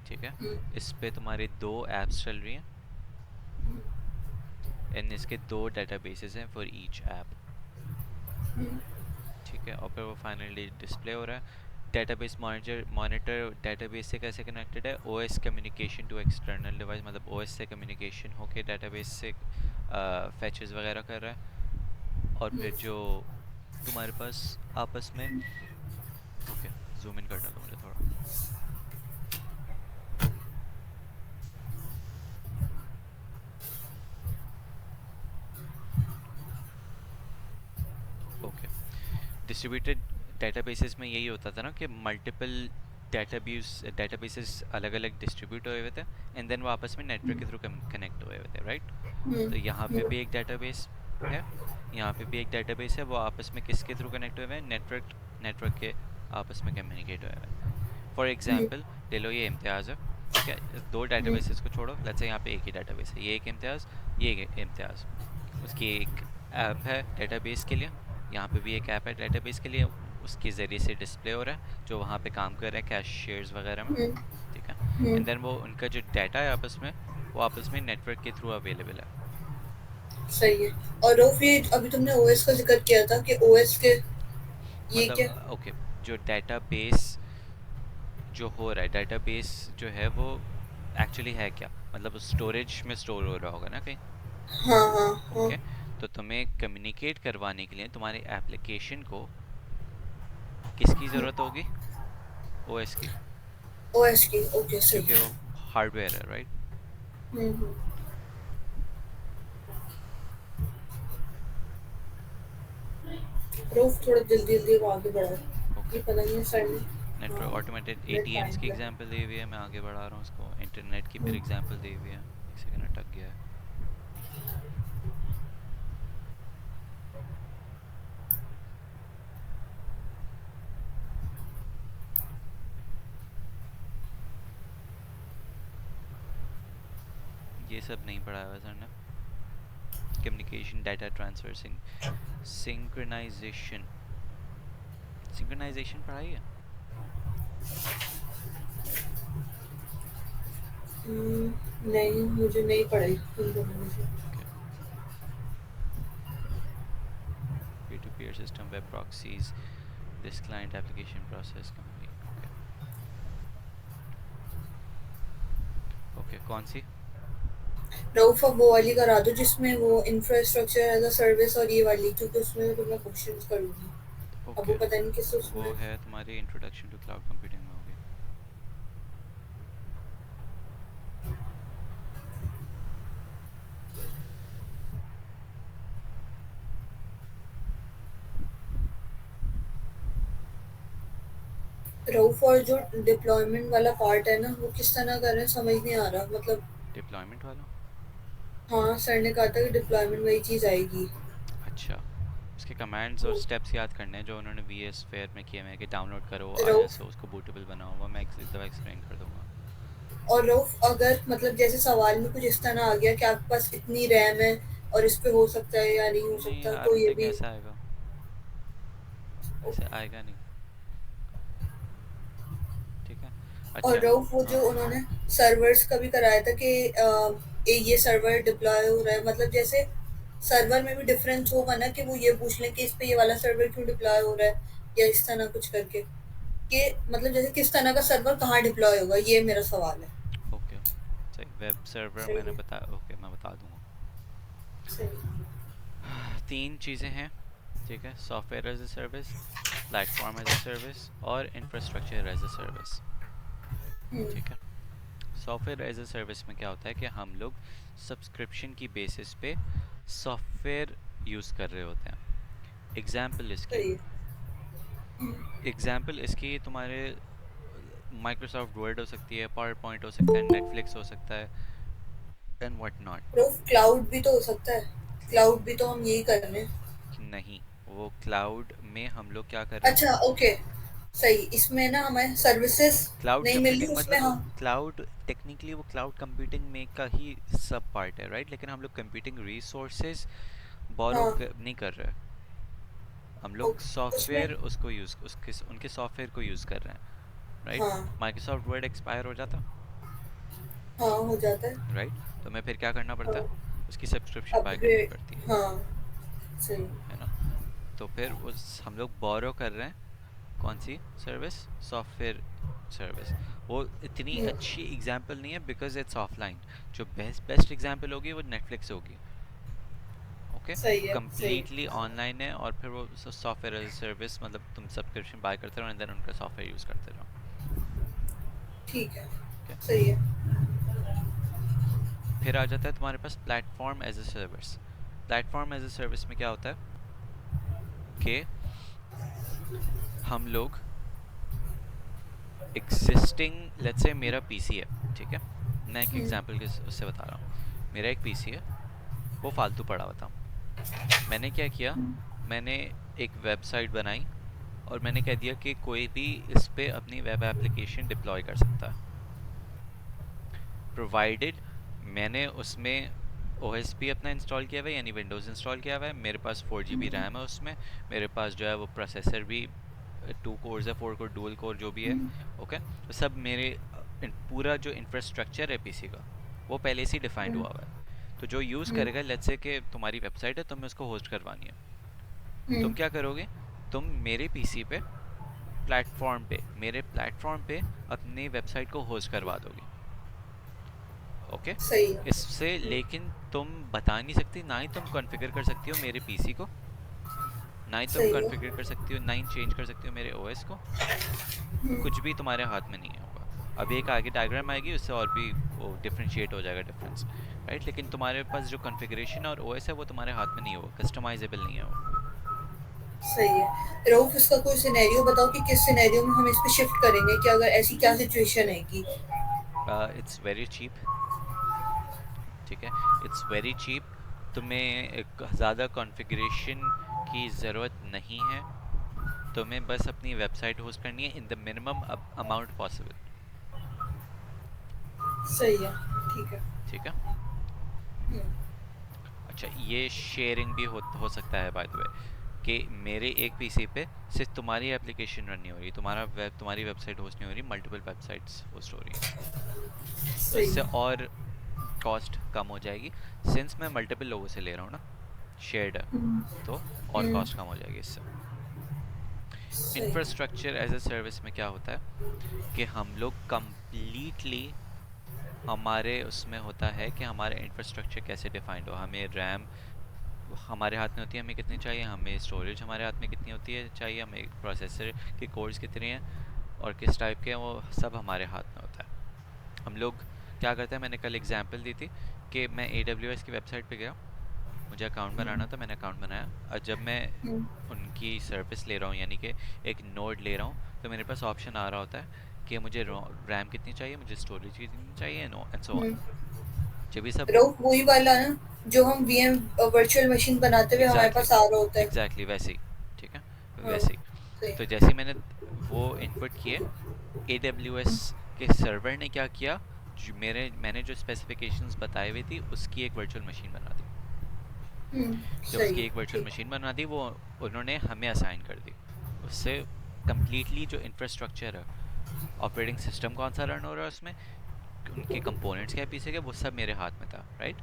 ठीक है। हम्म, इस पे तुम्हारे दो ऐप्स चल रही हैं एंड इसके दो डेटाबेसेस हैं फॉर ईच ऐप, ठीक है। और फिर वो फाइनली डिस्प्ले हो रहा है। डेटाबेस मॉनिटर डेटाबेस से कैसे कनेक्टेड है, OS communication to external device, मतलब ओएस से कम्युनिकेशन होके डेटाबेस से फैचेस वगैरह कर रहा है। और फिर जो तुम्हारे पास आपस में, ओके, जूम इन करना तो मुझे थोड़ा, ओके। डिस्ट्रीब्यूटेड डेटाबेसेस में यही होता था ना कि मल्टीपल डेटाबेसेस अलग अलग डिस्ट्रीब्यूट हुए हुए थे एंड देन वो आपस में नेटवर्क के थ्रू कनेक्ट हुए हुए थे, राइट। तो यहाँ पे हम्म, भी एक डेटाबेस है, यहाँ पे भी एक डेटाबेस है, वो आपस में किसके थ्रू कनेक्ट हुए हुए हैं, नेटवर्क नेटवर्क के आपस में कम्युनिकेट हुए हुए हैं। फॉर हम्म, एग्जांपल ले लो ये इम्तियाज़ है, ठीक है। दो हम्म, डेटाबेसेस को छोड़ो, लेट्स से यहाँ पे एक ही डेटाबेस है, ये एक इम्तियाज़, ये एक इम्तियाज़। उसकी एक ऐप है डेटाबेस के लिए, यहाँ पे भी एक ऐप है डेटाबेस के लिए, उसके ज़रिए से डिस्प्ले हो रहा है जो वहाँ पे काम कर रहे हैं कैशियर्स वगैरह में, हम्म, ठीक है। हम्म, एंड देन वो उनका जो डाटा है आपस में, वो आपस में नेटवर्क के थ्रू अवेलेबल है। सही है। और रोफ, ये अभी तुमने ओएस का जिक्र किया था कि ओएस के ये मतलब क्या? ओके, जो डेटाबेस जो हो रहा है, डेटाबेस जो है वो एक्चुअली है क्या, मतलब स्टोरेज में स्टोर हो रहा होगा ना कहीं, हाँ, हाँ, हाँ। ओके। तो तुम्हें कम्युनिकेट करवाने के लिए तुम्हारे एप्लीकेशन को किसकी ज़रूरत होगी, ओएस की, ओएस की, ओके, क्योंकि सही। वो हार्डवेयर है, राइट। हम्म। रोफ, थोड़ा जल्दी जल्दी वो आगे बढ़ा, ये ओके, पता नहीं है सर ने। नेटवर्क हाँ, ऑटोमेटेड मेरा एटीएम्स टाइम की लगा। एग्जांपल दी हुई है, मैं आगे बढ़ा रहा हूँ उसको। इंटरनेट की फिर हम्म, एग्जांपल दी हुई है। एक सेकंड अटक गया है। ये सब नहीं पढ़ाया हुआ सर ने। Communication, data transfer, synchronisation. Synchronisation पढ़ाई है? नहीं, मुझे नहीं पढ़ाई इन दोनों में से। Okay. Peer to peer system, web proxies, this client application process company. Okay okay, कौन सी? रऊफ अब वो वाली करा दो जिसमें वो इंफ्रास्ट्रक्चर एज अ सर्विस और ये वाली, क्योंकि उसमें तो मैं क्वेश्चंस करूँगी। अब वो ओके, पता नहीं किस वो उसमें। है तुम्हारी इंट्रोडक्शन टू क्लाउड कंप्यूटिंग में होगी। रऊफ और जो डिप्लॉयमेंट वाला पार्ट है ना, वो किस तरह कर रहे हैं समझ नहीं आ रहा, मतलब। डिप्लॉयमेंट वाला? हाँ, सर ने कहा था कि डिप्लॉयमेंट वही चीज़ आएगी। अच्छा, उसके कमांड्स और तो स्टेप्स याद करने हैं जो उन्होंने वी एस फेयर में किए हुए हैं कि डाउनलोड करो आई रऊफ एस ओ, उसको बूटेबल बनाओ। वो मैं एक दफ़ा एक्सप्लेन कर दूंगा। और रऊफ अगर मतलब जैसे सवाल में कुछ इस तरह आ गया कि आपके पास इतनी रैम है और इस पे हो सकता है या नहीं हो नहीं, सकता, आई तो डोंट ये थिंक भी। ऐसा आएगा। ऐसे आएगा नहीं। ठीक है। और अच्छा। रऊफ वो जो हाँ। उन्होंने सर्वर्स का भी कराया था कि ये सर्वर डिप्लॉय हो रहा है, मतलब जैसे सर्वर में भी डिफरेंस होगा ना कि वो ये पूछ लें कि इस पे ये वाला सर्वर क्यों डिप्लॉय हो रहा है, या इस तरह कुछ करके कि मतलब जैसे किस तरह का सर्वर कहाँ डिप्लॉय होगा, ये मेरा सवाल है। ओके, सही। वेब सर्वर सही मैंने है। बता, ओके मैं बता दूंगा। सही। तीन चीज़ें हैं। ठीक है, software as a service, platform as a service और infrastructure as a service. Hmm. ठीक है। सॉफ्टवेयर एज ए सर्विस में क्या होता है कि हम लोग सब्सक्रिप्शन की बेसिस पे सॉफ्टवेयर यूज़ कर रहे होते हैं। एग्जाम्पल इसकी, सही है। तुम्हारे माइक्रोसॉफ्ट वर्ड हो सकती है, पावर पॉइंट हो सकता है, नेटफ्लिक्स हो सकता है, and what not. Proof cloud भी तो हो सकता है। क्लाउड भी तो हम यही कर रहे हैं। नहीं, वो क्लाउड में हम लोग क्या कर रहे हैं? अच्छा, ओके। सही, इसमें ना हमें सर्विसेज क्लाउड नहीं मिल रही कंप्यूटिंग उसमें, मतलब हाँ। क्लाउड टेक्निकली वो क्लाउड कंप्यूटिंग में का ही सब पार्ट है, राइट? लेकिन हम लोग कंप्यूटिंग रिसोर्सेज हाँ। नहीं कर रहे। हम लोग ओके उसमें। सॉफ्टवेयर उसको यूज़ उसके उनके सॉफ्टवेयर को यूज़ कर रहे हैं, राइट? हाँ। माइक्रोसॉफ्ट वर्ड एक्सपायर हो जाता, हाँ, हो जाता है। राइट? तो हमें फिर क्या करना पड़ता है? हाँ। उसकी सब्सक्रिप्शन बाय करनी अपग्रेड। पड़ती हाँ। सही। है ना? तो फिर उस हम लोग बोरो कर रहे हैं कौन सी सर्विस? Software service. वो इतनी हम्म, अच्छी एग्जांपल नहीं है बिकॉज इट्स ऑफलाइन। जो बेस्ट बेस्ट एग्जांपल होगी वो नेटफ्लिक्स होगी। ओके, सही वो है। सही कम्प्लीटली है। ऑनलाइन है और फिर वो सॉफ्टवेयर एज ए सर्विस, मतलब तुम सब्सक्रिप्शन बाय करते रहो एंड देन उनका सॉफ्टवेयर यूज़ करते रहो। ठीक है। ओके। सही है। फिर आ जाता है तुम्हारे पास platform as a service. Platform as a service में क्या होता है कि हम लोग एग्जिस्टिंग, लेट्स से मेरा पीसी है, ठीक है? मैं एक हम्म, एग्जांपल के उससे बता रहा हूँ। मेरा एक पीसी है, वो फालतू पड़ा हुआ था। मैंने क्या किया, मैंने एक वेबसाइट बनाई और मैंने कह दिया कि कोई भी इस पे अपनी वेब एप्लीकेशन डिप्लॉय कर सकता है, प्रोवाइडेड मैंने उसमें ओएसपी अपना इंस्टॉल किया हुआ है, यानी विंडोज़ इंस्टॉल किया हुआ है, मेरे पास 4 GB रैम है उसमें, मेरे पास जो है वो प्रोसेसर भी 2 कोर्स है, 4 कोर डुअल कोर जो भी है। ओके, तो सब मेरे पूरा जो इंफ्रास्ट्रक्चर है पीसी का वो पहले से ही डिफाइंड हम्म, हुआ हुआ है। तो जो यूज़ हम्म, करेगा, लेट्स से कि तुम्हारी वेबसाइट है, तुम्हें उसको होस्ट करवानी है, तुम हम्म, क्या करोगे? तुम मेरे पीसी पे, प्लेटफॉर्म पे, मेरे प्लेटफॉर्म पे अपनी वेबसाइट को होस्ट करवा दोगे। ओके। सही है। इससे लेकिन तुम बता नहीं सकती, ना ही तुम कॉन्फ़िगर कर सकती हो मेरे पीसी को, ना ही तुम सही है। कॉन्फ़िगर कर सकती हो, ना ही चेंज कर सकती हो मेरे ओएस को। कुछ भी तुम्हारे हाथ में नहीं है होगा। अब एक आगे डायग्राम आएगी, उससे और भी वो डिफरेंशिएट हो जाएगा डिफरेंस, राइट? लेकिन तुम्हारे पास जो कॉन्फ़िगरेशन और ओएस है वो तुम्हारे हाथ में नहीं होगा, कस्टमाइजेबल नहीं है वो। सही है। रऊफ, इसका कोई सिनेरियो बताओ कि किस सिनेरियो में हम इस पे शिफ्ट करेंगे, कि अगर ऐसी क्या सिचुएशन है कि इट्स वेरी चीप, ठीक है, इट्स वेरी चीप। तुम्हें ज़्यादा कॉन्फ़िगरेशन की ज़रूरत नहीं है, तुम्हें बस अपनी वेबसाइट होस्ट करनी है in the minimum amount possible. सही है, ठीक है। ठीक है। हुँ, अच्छा, ये शेयरिंग भी हो सकता है बाय द वे, कि मेरे एक पीसी पे सिर्फ तुम्हारी एप्लीकेशन रन नहीं हो रही, तुम्हारी वेबसाइट होस्ट नहीं हो रही, मल्टीपल वेबसाइट्स होस्ट हो रही हैं। तो सही इससे है। और कॉस्ट कम हो जाएगी, सिंस मैं मल्टीपल लोगों से ले रहा हूँ ना, शेयर्ड है, हुँ, तो और हुँ, कॉस्ट कम हो जाएगी इससे। सही है। इंफ्रास्ट्रक्चर एज अ सर्विस में क्या होता है कि हम लोग कंप्लीटली, हमारे उसमें होता है कि हमारा इंफ्रास्ट्रक्चर कैसे डिफाइंड हो, हमें रैम हमारे हाथ में होती है, हमें कितनी चाहिए, हमें स्टोरेज हमारे हाथ में कितनी होती है चाहिए, हमें प्रोसेसर की कोर्स कितनी है और किस टाइप के हैं, वो सब हमारे हाथ में होता है। हम लोग क्या करते हैं, मैंने कल एग्जांपल दी थी कि मैं AWS की वेबसाइट पे गया, मुझे अकाउंट बनाना था, मैंने अकाउंट बनाया, और जब मैं हुँ, उनकी सर्विस ले रहा हूँ, यानी कि एक नोड ले रहा हूँ, तो मेरे पास ऑप्शन आ रहा होता है कि मुझे रैम कितनी चाहिए, मुझे स्टोरेज कितनी चाहिए, नो एंड सो ऑन। हुँ। जब ये सब रऊफ, वही वाला ना, जो हम वीएम वर्चुअल मशीन बनाते हुए हमारे एग्जैक्टली पास आ रहा होता है। एग्जैक्टली वैसे ही, ठीक है, हाँ, वैसे ही। सही तो है। जैसे ही मैंने वो इनपुट किए, AWS के सर्वर ने क्या किया, मैंने जो स्पेसिफिकेशंस बताई हुई थी उसकी एक वर्चुअल मशीन बना दी। जब सही उसकी है, एक वर्चुअल ठीक है। मशीन बना दी, वो उन्होंने हमें असाइन कर दी। उससे कंप्लीटली जो इंफ्रास्ट्रक्चर है, ऑपरेटिंग सिस्टम कौन सा रन हो रहा है उसमें, उनके कंपोनेंट्स क्या है पीछे के, वो सब मेरे हाथ में था, राइट।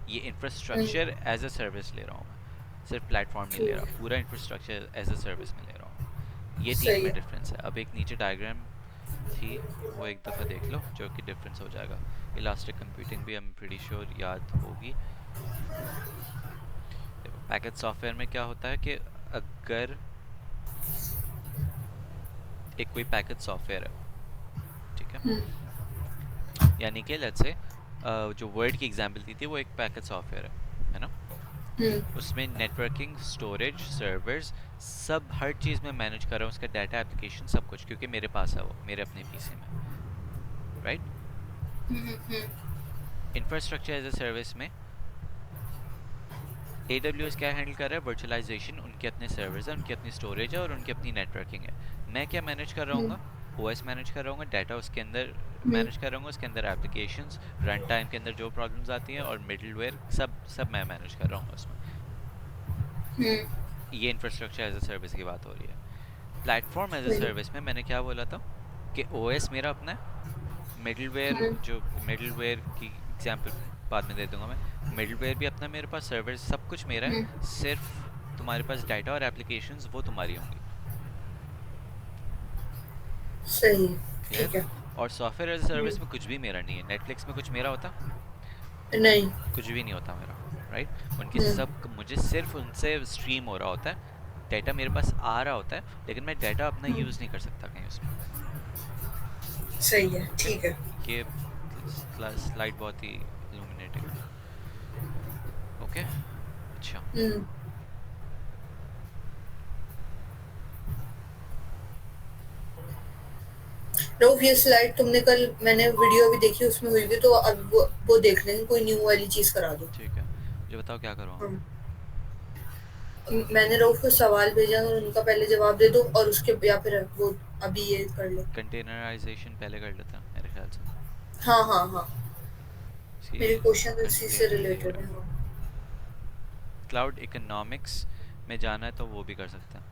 ये हुँ, इंफ्रास्ट्रक्चर एज अ सर्विस ले रहा हूँ मैं, सिर्फ प्लेटफॉर्म नहीं ले ठीक रहा, है। पूरा इंफ्रास्ट्रक्चर एज अ सर्विस में ले रहा हूँ मैं। ये तीन सही में है। डिफरेंस है। अब एक नीचे डायग्राम थी, वो एक दफ़ा देख लो, जो कि डिफरेंस हो जाएगा। इलास्टिक कंप्यूटिंग भी आई एम प्रीटी श्योर याद होगी। देखो, पैकेज सॉफ्टवेयर में क्या होता है कि अगर एक कोई पैकेज सॉफ्टवेयर है, ठीक है, हुँ, यानी कि लेट्स से जो वर्ड की एग्जांपल दी थी वो एक पैकेज सॉफ्टवेयर है ना, हुँ, उसमें नेटवर्किंग, स्टोरेज, सर्वर्स, सब हर चीज़ मैं मैनेज कर रहा हूँ, उसका डाटा, एप्लीकेशन, सब कुछ, क्योंकि मेरे पास है वो, मेरे अपने पीसी में, right. Um, infrastructure as a service में AWS क्या हैंडल कर रहा है, वर्चुअलाइजेशन, उनके अपने सर्वर्स है, उनकी अपनी स्टोरेज है और उनकी अपनी नेटवर्किंग है। मैं क्या मैनेज कर रहा हुँ, हूँ, OS मैनेज कर रहा हूँ, डाटा उसके अंदर हुँ, मैनेज कर रहा हूँ, उसके अंदर एप्लीकेशंस, रन टाइम के अंदर जो प्रॉब्लम्स आती हैं और मिडलवेयर, सब सब मैं मैनेज कर रहा हूँ उसमें। हुँ, ये इंफ्रास्ट्रक्चर एज अ सर्विस की बात हो रही है। प्लेटफॉर्म एज अ सही है। सर्विस में मैंने क्या बोला था कि OS मेरा अपना है, मिडलवेयर, हुँ, जो मिडलवेयर की एग्जांपल बाद में दे दूंगा मैं, मिडलवेयर भी अपना मेरे पास, सर्वर सब कुछ मेरा है, हुँ, सिर्फ तुम्हारे पास डाटा और एप्लीकेशंस वो तुम्हारी होंगी। सही है, क्लियर। ठीक है। और software as a um, service में कुछ भी मेरा नहीं है, नेटफ्लिक्स में कुछ मेरा होता, नहीं। कुछ भी नहीं होता मेरा, राइट। उनके हुँ, सब, मुझे सिर्फ उनसे स्ट्रीम हो रहा होता है, डाटा मेरे पास आ रहा होता है, लेकिन मैं डाटा अपना हुँ, यूज़ नहीं कर सकता कहीं उसमें। सही है, ओके, ठीक है। ये स्लाइड बहुत ही इल्यूमिनेटिंग है। ओके, अच्छा। हुँ, रऊफ, ये स्लाइड तुमने कल, मैंने वीडियो अभी देखी उसमें हुई थी, तो अब वो देख लेंगे, कोई न्यू वाली चीज़ करा दो। ठीक है, मुझे बताओ क्या करूँ अब। हाँ। मैंने रऊफ को सवाल भेजा, और उनका पहले जवाब दे दो, और उसके या फिर वो अभी ये कर लो। कंटेनराइजेशन पहले कर लेता हूँ मेरे ख्याल से, हाँ, हाँ, हाँ। इसकी मेरे क्वेश्चन इसी से रिलेटेड कंटेनर, है। हाँ। क्लाउड इकोनॉमिक्स में जाना है तो वो भी कर सकते हैं।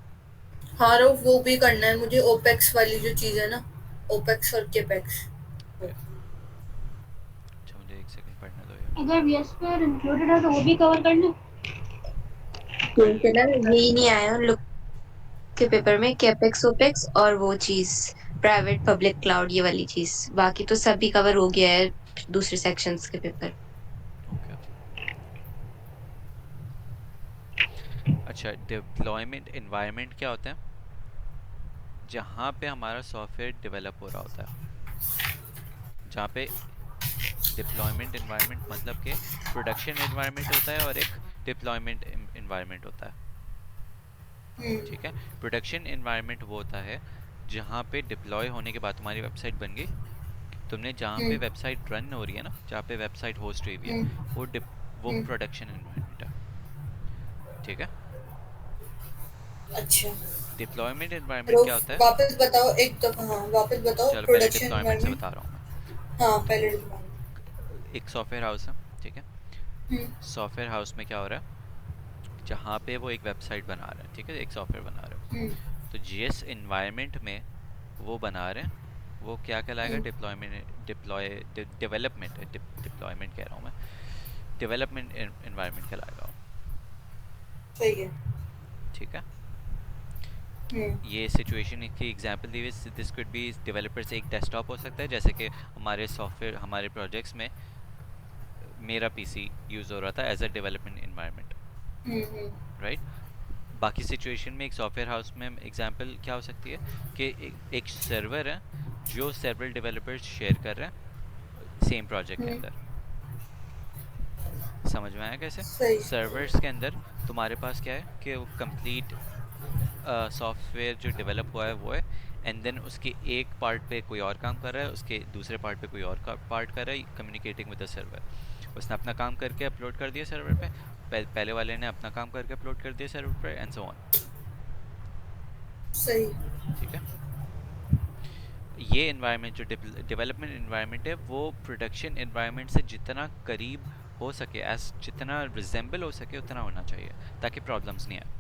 हाँ, रऊफ, वो भी करना है मुझे, ओपेक्स वाली जो चीज़ है ना, ओपेक्स और केपेक्स। वो। ओके, अच्छा, मुझे एक सेकंड पढ़ने दो ये, अगर VSphere इंक्लूडेड है तो वो भी कवर करना। कर चला, लेंगे। यही नहीं आया उन लोग के पेपर में, कैपेक्स ओपेक्स और वो चीज, प्राइवेट पब्लिक क्लाउड, ये वाली चीज। बाकी तो सभी कवर हो गया है दूसरे सेक्शंस के पेपर। ओके, अच्छा, डिप्लॉयमेंट इन्वायरमेंट क्या होता है, जहाँ पे हमारा सॉफ्टवेयर डेवलप हो रहा होता है, जहाँ पे डिप्लॉयमेंट इन्वायरमेंट मतलब कि प्रोडक्शन इन्वायरमेंट होता है और एक डिप्लॉयमेंट इन्वायरमेंट होता है। ठीक है। प्रोडक्शन इन्वायरमेंट वो होता है जहाँ पे डिप्लॉय होने के बाद तुम्हारी वेबसाइट बन गई, तुमने जहाँ पे वेबसाइट रन हो रही है ना, जहाँ पे वेबसाइट होस्ट हुई हुई है, वो प्रोडक्शन इन्वायरमेंट है। ठीक है। अच्छा। डिप्लॉयमेंट इन्वायरमेंट क्या होता है? वापस बताओ एक तो, हाँ वापस बताओ चलो पहले प्रोडक्शन डिप्लॉयमेंट से एनवायरनमेंट। बता रहा हूँ मैं। हाँ पहले डिप्लॉयमेंट। एक सॉफ्टवेयर हाउस है, ठीक है। हम्म सॉफ्टवेयर हाउस में क्या हो रहा है, जहाँ पे वो एक वेबसाइट बना रहे हैं, ठीक है, एक सॉफ्टवेयर बना रहे हम्म हैं, तो जिस इन्वायरमेंट में वो बना रहे हैं वो क्या कहलाएगा? हम्म, डेवलपमेंट है, डिप्लॉयमेंट कह रहा हूँ मैं, डेवलपमेंट इन्वायरमेंट कहलाएगा वो। सही है। ठीक है। हम्म ये सिचुएशन की एग्जांपल दी हुई, दिस कुड बी डेवलपर से एक डेस्कटॉप हो सकता है, जैसे कि हमारे सॉफ्टवेयर, हमारे प्रोजेक्ट्स में मेरा पीसी यूज़ हो रहा था as a development environment, hmm. Right. बाकी सिचुएशन में एक सॉफ्टवेयर हाउस में एग्जांपल क्या हो सकती है कि एक सर्वर है जो सेवरल डेवलपर्स शेयर कर रहे हैं सेम प्रोजेक्ट के हम्म, अंदर। समझ में आया कैसे? सही। सर्वर्स के अंदर तुम्हारे पास क्या है कि वो कंप्लीट सॉफ्टवेयर जो डेवलप हुआ है वो है, एंड देन उसके एक पार्ट पे कोई और काम कर रहा है, उसके दूसरे पार्ट पे कोई और का पार्ट कर रहा है, कम्युनिकेटिंग विद द सर्वर। उसने अपना काम करके अपलोड कर दिया सर्वर पे, पहले वाले ने अपना काम करके अपलोड कर दिया सर्वर पे, एंड सो ऑन। सही। ठीक है। ये इन्वायरमेंट जो डेवलपमेंट इन्वायरमेंट है वो प्रोडक्शन इन्वायरमेंट से जितना करीब हो सके, एज जितना रिजेंबल हो सके उतना होना चाहिए, ताकि प्रॉब्लम्स नहीं आए।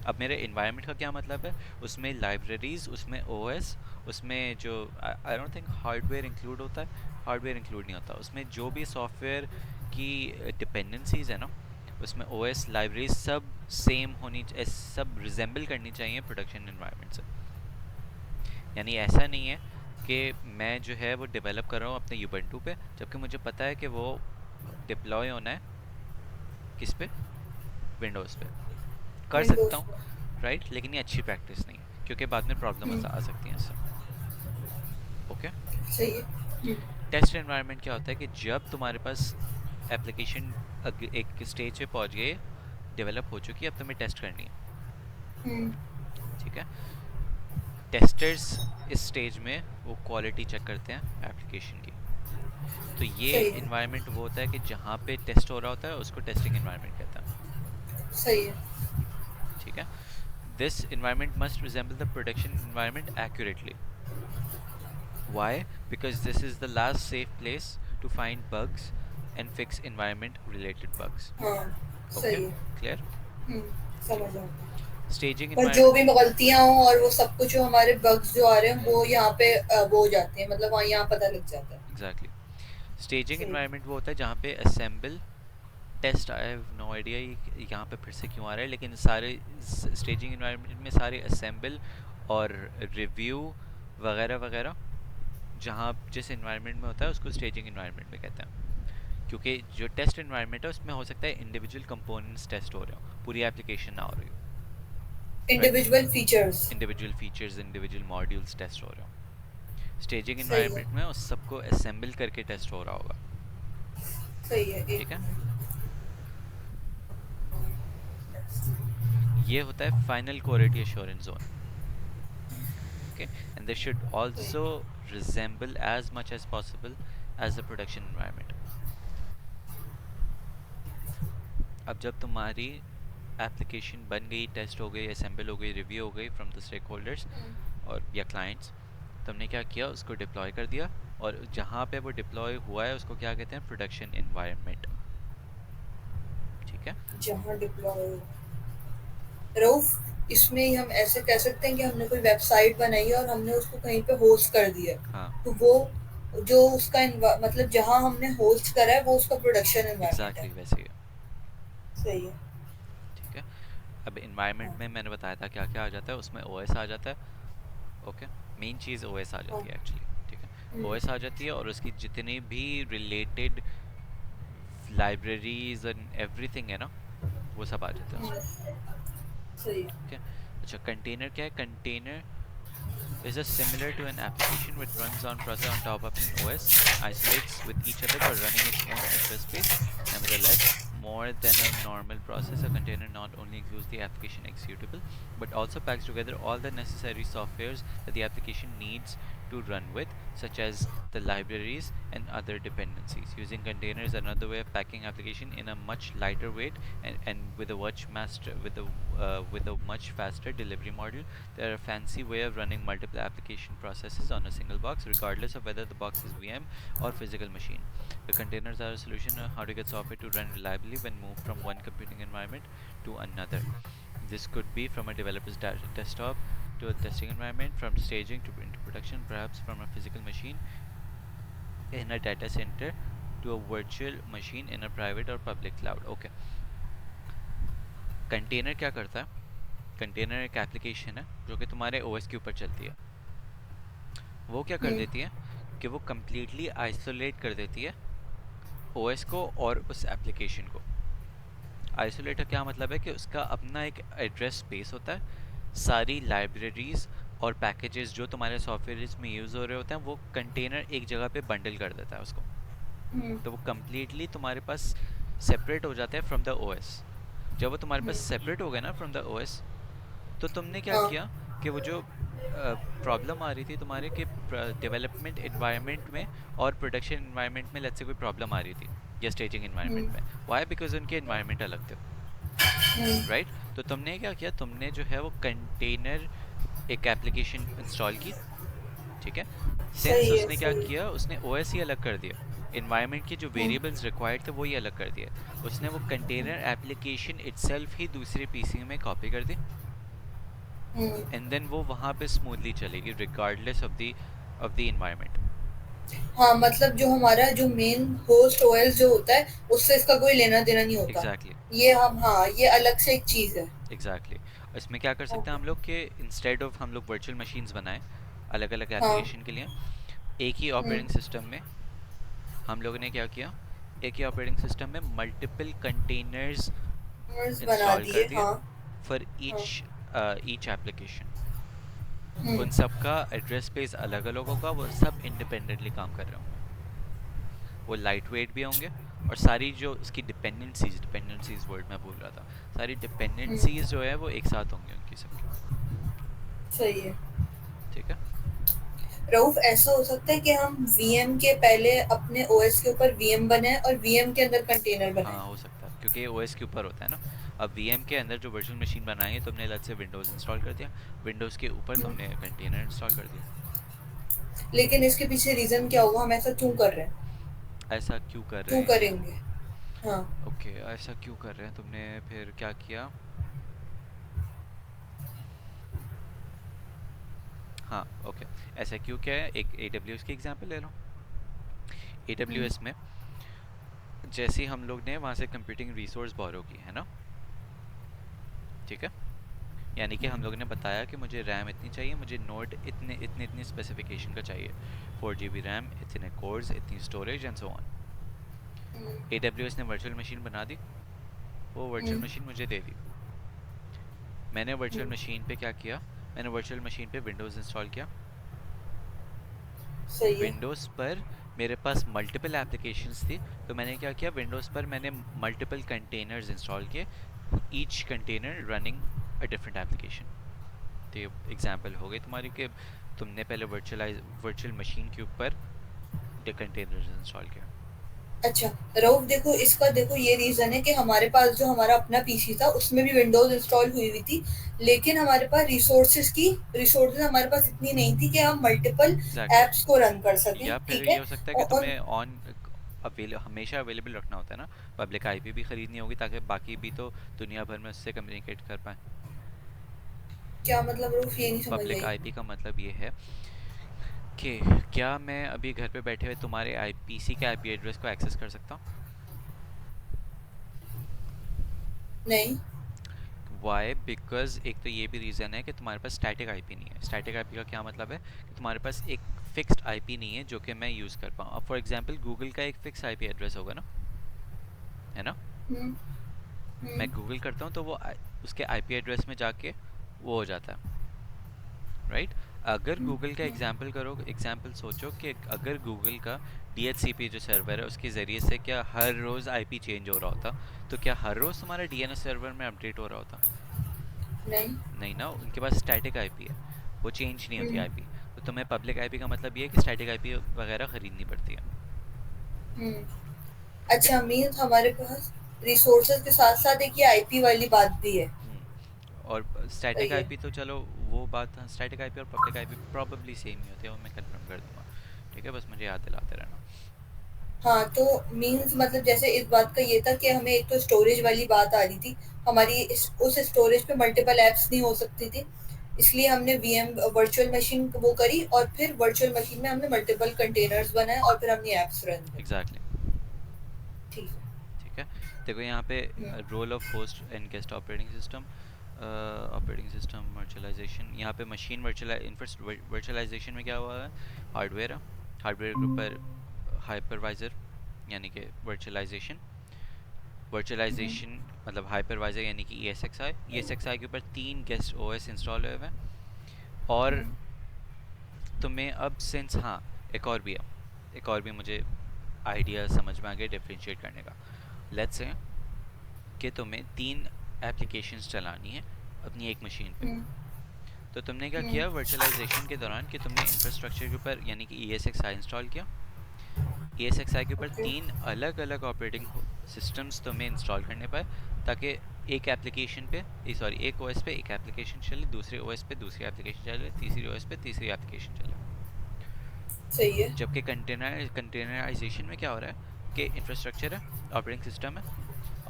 अब मेरे इन्वायरमेंट का क्या मतलब है, उसमें लाइब्रेरीज, उसमें ओएस, उसमें जो I don't think hardware include होता है, हार्डवेयर इंक्लूड नहीं होता उसमें, जो भी सॉफ्टवेयर की डिपेंडेंसीज है ना, उसमें ओएस लाइब्रेरीज सब सेम होनी, सब रिजेंबल करनी चाहिए प्रोडक्शन इन्वायरमेंट से। यानी ऐसा नहीं है कि मैं जो है वो डेवलप कर रहा हूँ अपने यूबंटू पे, जबकि मुझे पता है कि वो डिप्लॉय होना है किस पे, विंडोज़ पे। कर सकता विंडोज हूँ, पर। राइट, लेकिन ये अच्छी प्रैक्टिस नहीं है क्योंकि बाद में प्रॉब्लम आ सकती हैं इससे। ओके। सही है। टेस्ट एनवायरनमेंट क्या होता है कि जब तुम्हारे पास एप्लीकेशन एक स्टेज पे पहुंच गई, डेवलप हो चुकी है, अब तुम्हें टेस्ट करनी है। हम्म, ठीक है। टेस्टर्स इस स्टेज में वो क्वालिटी चेक करते हैं एप्लीकेशन की। तो ये सही है। इन्वायरमेंट वो होता है कि जहाँ पे टेस्ट हो रहा होता है उसको टेस्टिंग इन्वायरमेंट कहता है। सही है। ठीक है। This environment must resemble the production environment accurately. Why? Because this is the last safe place to find bugs and fix environment related bugs. हाँ Okay? सही है। Clear? समझ आ गया। Staging पर जो environment. भी गलतियां हों और वो सब कुछ जो हमारे बग्स जो आ रहे हैं वो यहाँ पे वो हो जाते हैं, मतलब वहाँ यहाँ पता लग जाता है। Exactly. Staging सही। environment वो होता है जहाँ पे assemble, test, I have no idea यहाँ पे फिर से क्यों आ रहा है, लेकिन सारे staging environment में सारे assemble और review वगैरह वगैरह जहाँ जिस environment में होता है उसको staging environment में कहते हैं। क्योंकि जो टेस्ट एनवायरनमेंट है उसमें हो सकता है इंडिविजुअल कंपोनेंट्स टेस्ट हो रहे हो, पूरी एप्लीकेशन ना हो रही हो, right. Individual features. Individual features, individual modules test हो रहे हो। स्टेजिंग सही है। एनवायरनमेंट में उस सबको असेंबल करके टेस्ट हो रहा होगा। सही है। एक ठीक है। मिनट। ये होता है final quality assurance zone. Okay, and this should सही। Also resemble as much as possible as the production environment. अब जब तुम्हारी एप्लीकेशन बन गई, टेस्ट हो गई, असेंबल हो गई, रिव्यू हो गई फ्रॉम द स्टेक होल्डर्स और या क्लाइंट्स, तुमने क्या किया, उसको डिप्लॉय कर दिया, और जहाँ पे वो डिप्लॉय हुआ है उसको क्या कहते हैं, प्रोडक्शन एनवायरनमेंट। ठीक है। जहाँ डिप्लॉय रऊफ, इसमें ही हम ऐसे कह सकते हैं कि हमने कोई वेबसाइट बनाई है और हमने उसको कहीं पे होस्ट कर दिया है, हाँ, तो वो जो उसका मतलब जहाँ हमने होस्ट करा है वो उसका प्रोडक्शन एनवायरनमेंट है। एग्जैक्टली वैसे ही है। सही है। ठीक है। अब इन्वायरमेंट हाँ में मैंने बताया था क्या क्या आ जाता है, उसमें ओएस आ जाता है। ओके, मेन चीज़ ओएस आ हाँ। जाती है एक्चुअली। ठीक है, ओएस आ जाती है और उसकी जितनी भी रिलेटेड लाइब्रेरीज एंड एवरीथिंग है ना, वो सब आ जाता है उसमें। सही है। ठीक है। अच्छा, कंटेनर क्या है? Container is a similar to an application which runs on process on top of an OS and isolates with each other by running its own address space. Nevertheless, more than a normal process. A container not only includes the application executable, but also packs together all the necessary softwares that the application needs to run with, such as the libraries and other dependencies. Using containers is another way of packing application in a much lighter weight and with a with a much faster delivery model. They're a fancy way of running multiple application processes on a single box, regardless of whether the box is VM or physical machine. The containers are a solution on how to get software to run reliably when moved from one computing environment to another. This could be from a developer's desktop to a testing environment, from staging to into production, perhaps from a physical machine in a data center to a virtual machine in a private or public cloud. Okay, container क्या करता है? Container एक application है जो कि तुम्हारे OS के ऊपर चलती है. वो क्या कर देती है कि वो कम्प्लीटली आइसोलेट कर देती है ओएस को और उस एप्लीकेशन को. आइसोलेट का क्या मतलब है कि उसका अपना एक एड्रेस स्पेस होता है. सारी लाइब्रेरीज और पैकेजेस जो तुम्हारे सॉफ्टवेयर में यूज़ हो रहे होते हैं वो कंटेनर एक जगह पे बंडल कर देता है उसको. तो वो कम्प्लीटली तुम्हारे पास सेपरेट हो जाता है फ्रॉम द ओएस. जब वो तुम्हारे पास सेपरेट हो गया ना फ्रॉम द ओएस, तो तुमने क्या किया कि वो जो प्रॉब्लम आ रही थी तुम्हारे के डेवलपमेंट एनवायरनमेंट में और प्रोडक्शन एनवायरनमेंट में, लेट्स से कोई प्रॉब्लम आ रही थी या स्टेजिंग एनवायरनमेंट में, व्हाई? बिकॉज उनके एनवायरनमेंट अलग थे, राइट? तो तुमने क्या किया, तुमने जो है वो कंटेनर एक एप्लीकेशन इंस्टॉल की, ठीक है? सिंस उसने क्या किया, उसने ओएस ही अलग कर दिया, एनवायरनमेंट के जो वेरिएबल्स रिक्वायर्ड थे वो ही अलग कर दिए. उसने वो कंटेनर एप्लीकेशन इटसेल्फ ही दूसरे पीसी में कॉपी कर दी एंड देन वो वहाँ पे स्मूथली चलेगी रिगार्डलेस ऑफ द एनवायरनमेंट. हाँ, मतलब जो हमारा जो मेन होस्ट ओएस जो होता है उससे इसका कोई लेना देना नहीं होता. एग्जैक्टली. ये हम, हाँ, ये अलग से एक चीज है. एग्जैक्टली. इसमें क्या कर सकते हैं हम लोग कि इंस्टेड ऑफ हम लोग वर्चुअल मशीन्स बनाएं अलग अलग हाँ. एप्लीकेशन के लिए, एक ही ऑपरेटिंग सिस्टम में हम लोगों ने क्या किया, एक ही ऑपरेटिंग सिस्टम में मल्टीपल कंटेनर्स बना इंस्टॉल दिए. कर दिए हाँ. For each application. उन सब का एड्रेस स्पेस अलग अलग होगा, वो सब इंडिपेंडेंटली काम कर रहे होंगे, वो लाइट वेट भी होंगे और सारी जो उसकी डिपेंडेंसीज वर्ड में भूल रहा था, सारी डिपेंडेंसीज जो है वो एक साथ होंगी उनकी सबकी. सही है. ठीक है. रऊफ, ऐसा हो सकता है कि हम वीएम के पहले अपने ओएस के ऊपर वीएम बनाएं और वीएम के अंदर कंटेनर बनाएं. हाँ, हो सकता है क्योंकि ओएस के ऊपर होता है ना. अब वीएम के अंदर जो वर्चुअल मशीन बनाई है तुमने, अलग से विंडोज़ इंस्टॉल कर दिया, विंडोज़ के ऊपर तुमने कंटेनर इंस्टॉल कर दिया. लेकिन इसके पीछे रीजन क्या होगा, हम ऐसा क्यों कर रहे हैं, ऐसा क्यों कर रहे क्यों हैं? करेंगे? हाँ. ओके, ऐसा क्यों कर रहे हैं, तुमने फिर क्या किया? हाँ, ओके. ऐसा क्यों क्या है, एक AWS की एग्जांपल ले लो. AWS में जैसे हम लोग ने वहाँ से कंप्यूटिंग रिसोर्स बोरो की है ना, ठीक है? यानी कि हम लोगों ने बताया कि मुझे रैम इतनी चाहिए, मुझे नोड इतने इतने इतनी स्पेसिफिकेशन का चाहिए, 4 GB रैम, इतने कोर्स, इतनी storage and so on. AWS ने वर्चुअल मशीन बना दी, वो वर्चुअल मशीन मुझे दे दी. मैंने वर्चुअल मशीन पे क्या किया, मैंने वर्चुअल मशीन पे विंडोज़ इंस्टॉल किया. सही है. विंडोज़ पर मेरे पास मल्टीपल एप्लीकेशंस थी, तो मैंने क्या किया, विंडोज़ पर मैंने मल्टीपल कंटेनर्स इंस्टॉल किए, each container running a different application. तो ये एग्जांपल हो गई तुम्हारी कि तुमने पहले वर्चुअल मशीन के ऊपर कंटेनर्स इंस्टॉल किया. अच्छा रऊफ, देखो इसका, देखो ये रीजन है कि हमारे पास जो हमारा अपना पीसी था उसमें भी विंडोज इंस्टॉल हुई हुई थी, लेकिन हमारे पास रिसोर्सेज हमारे पास इतनी नहीं थी कि हम मल्टीपल एग्जैक्टली. एप्स को रन कर सकें. या फिर ठीक ये है. हो सकता है कि और तुम्हें हमेशा अवेलेबल रखना होता है ना, पब्लिक आईपी भी खरीदनी होगी ताकि बाकी भी तो दुनिया भर में उससे कम्युनिकेट कर पाए. क्या मतलब रऊफ, ये नहीं समझ पब्लिक आई. आईपी का मतलब ये है कि क्या मैं अभी घर पे बैठे हुए तुम्हारे पीसी के आईपी एड्रेस को एक्सेस कर सकता हूँ? नहीं. वाई? बिकॉज एक तो ये भी रीज़न है कि तुम्हारे पास स्टैटिक आईपी नहीं है. स्टैटिक आईपी का क्या मतलब है कि तुम्हारे पास एक फिक्स्ड आईपी नहीं है जो कि मैं यूज़ कर पाऊँ. अब फॉर एग्जांपल गूगल का एक फिक्स आईपी एड्रेस होगा ना, है ना? मैं गूगल करता हूँ तो वो उसके आईपी एड्रेस में जाके वो हो जाता है, राइट? अगर गूगल का एग्जाम्पल सोचो कि अगर गूगल का DHCP जो सर्वर है उसके ज़रिए से क्या हर रोज़ IP चेंज हो रहा होता, तो क्या हर रोज़ तुम्हारा DNS सर्वर में अपडेट हो रहा होता? नहीं। नहीं ना, उनके पास स्टैटिक IP है, वो चेंज नहीं होती हम्म। IP। तो तुम्हें पब्लिक IP का मतलब ये है कि स्टैटिक IP वगैरह खरीदनी पड़ती है। हम्म। ठीक है। अच्छा, मीन्स हमारे पास रिसोर्सेज के साथ साथ एक ये आईपी वाली बात भी है। और स्टैटिक सही है। आईपी तो चलो वो बात, हाँ स्टैटिक आईपी और पब्लिक आईपी प्रॉब्ली सेम ही होती है, वो मैं कंफर्म कर दूंगा। ठीक है, बस मुझे याद दिलाते रहना। हाँ, तो मीन्स मतलब जैसे इस बात का ये था कि हमें एक तो स्टोरेज वाली बात आ रही थी, हमारी उस स्टोरेज पे मल्टीपल ऐप्स नहीं हो सकती थी, इसलिए हमने वीएम वर्चुअल मशीन वो करी, और फिर वर्चुअल मशीन में हमने मल्टीपल कंटेनर्स बनाए और फिर हमने ऐप्स रन करी। Exactly exactly। ठीक है। ठीक है। देखो यहाँ पे हम्म। Role of host and guest operating system virtualization, यहाँ पे मशीन वर्चुअलाइजेशन में क्या हुआ है, हार्डवेयर है, हार्डवेयर के ऊपर हाइपरवाइजर यानी कि वर्चुअलाइजेशन, हम्म। वर्चुअलाइजेशन मतलब हाइपरवाइजर यानी कि ESXi के ऊपर 3 गेस्ट OS इंस्टॉल हुए हैं। और हम्म। तुम्हें अब सिंस, हाँ एक और भी है, एक और भी मुझे आइडिया समझ में आ गया डिफरेंशिएट करने का। लेट्स से कि तुम्हें 3 एप्लीकेशंस चलानी है अपनी एक मशीन पे। हम्म। तो तुमने क्या हम्म। किया वर्चुअलाइजेशन के दौरान कि तुमने इंफ्रास्ट्रक्चर के ऊपर यानी कि ESXi इंस्टॉल किया। ESXi के ऊपर ओके। 3 अलग अलग ऑपरेटिंग सिस्टम्स तुम्हें इंस्टॉल करने पाए, ताकि एक एप्लीकेशन पे, सॉरी एक OS पे एक एप्लीकेशन चले, दूसरे OS पे दूसरी एप्लीकेशन चले, तीसरी OS पे तीसरी एप्लीकेशन चले। सही है। जबकि कंटेनराइजेशन में क्या हो रहा है कि इंफ्रास्ट्रक्चर है, ऑपरेटिंग सिस्टम है,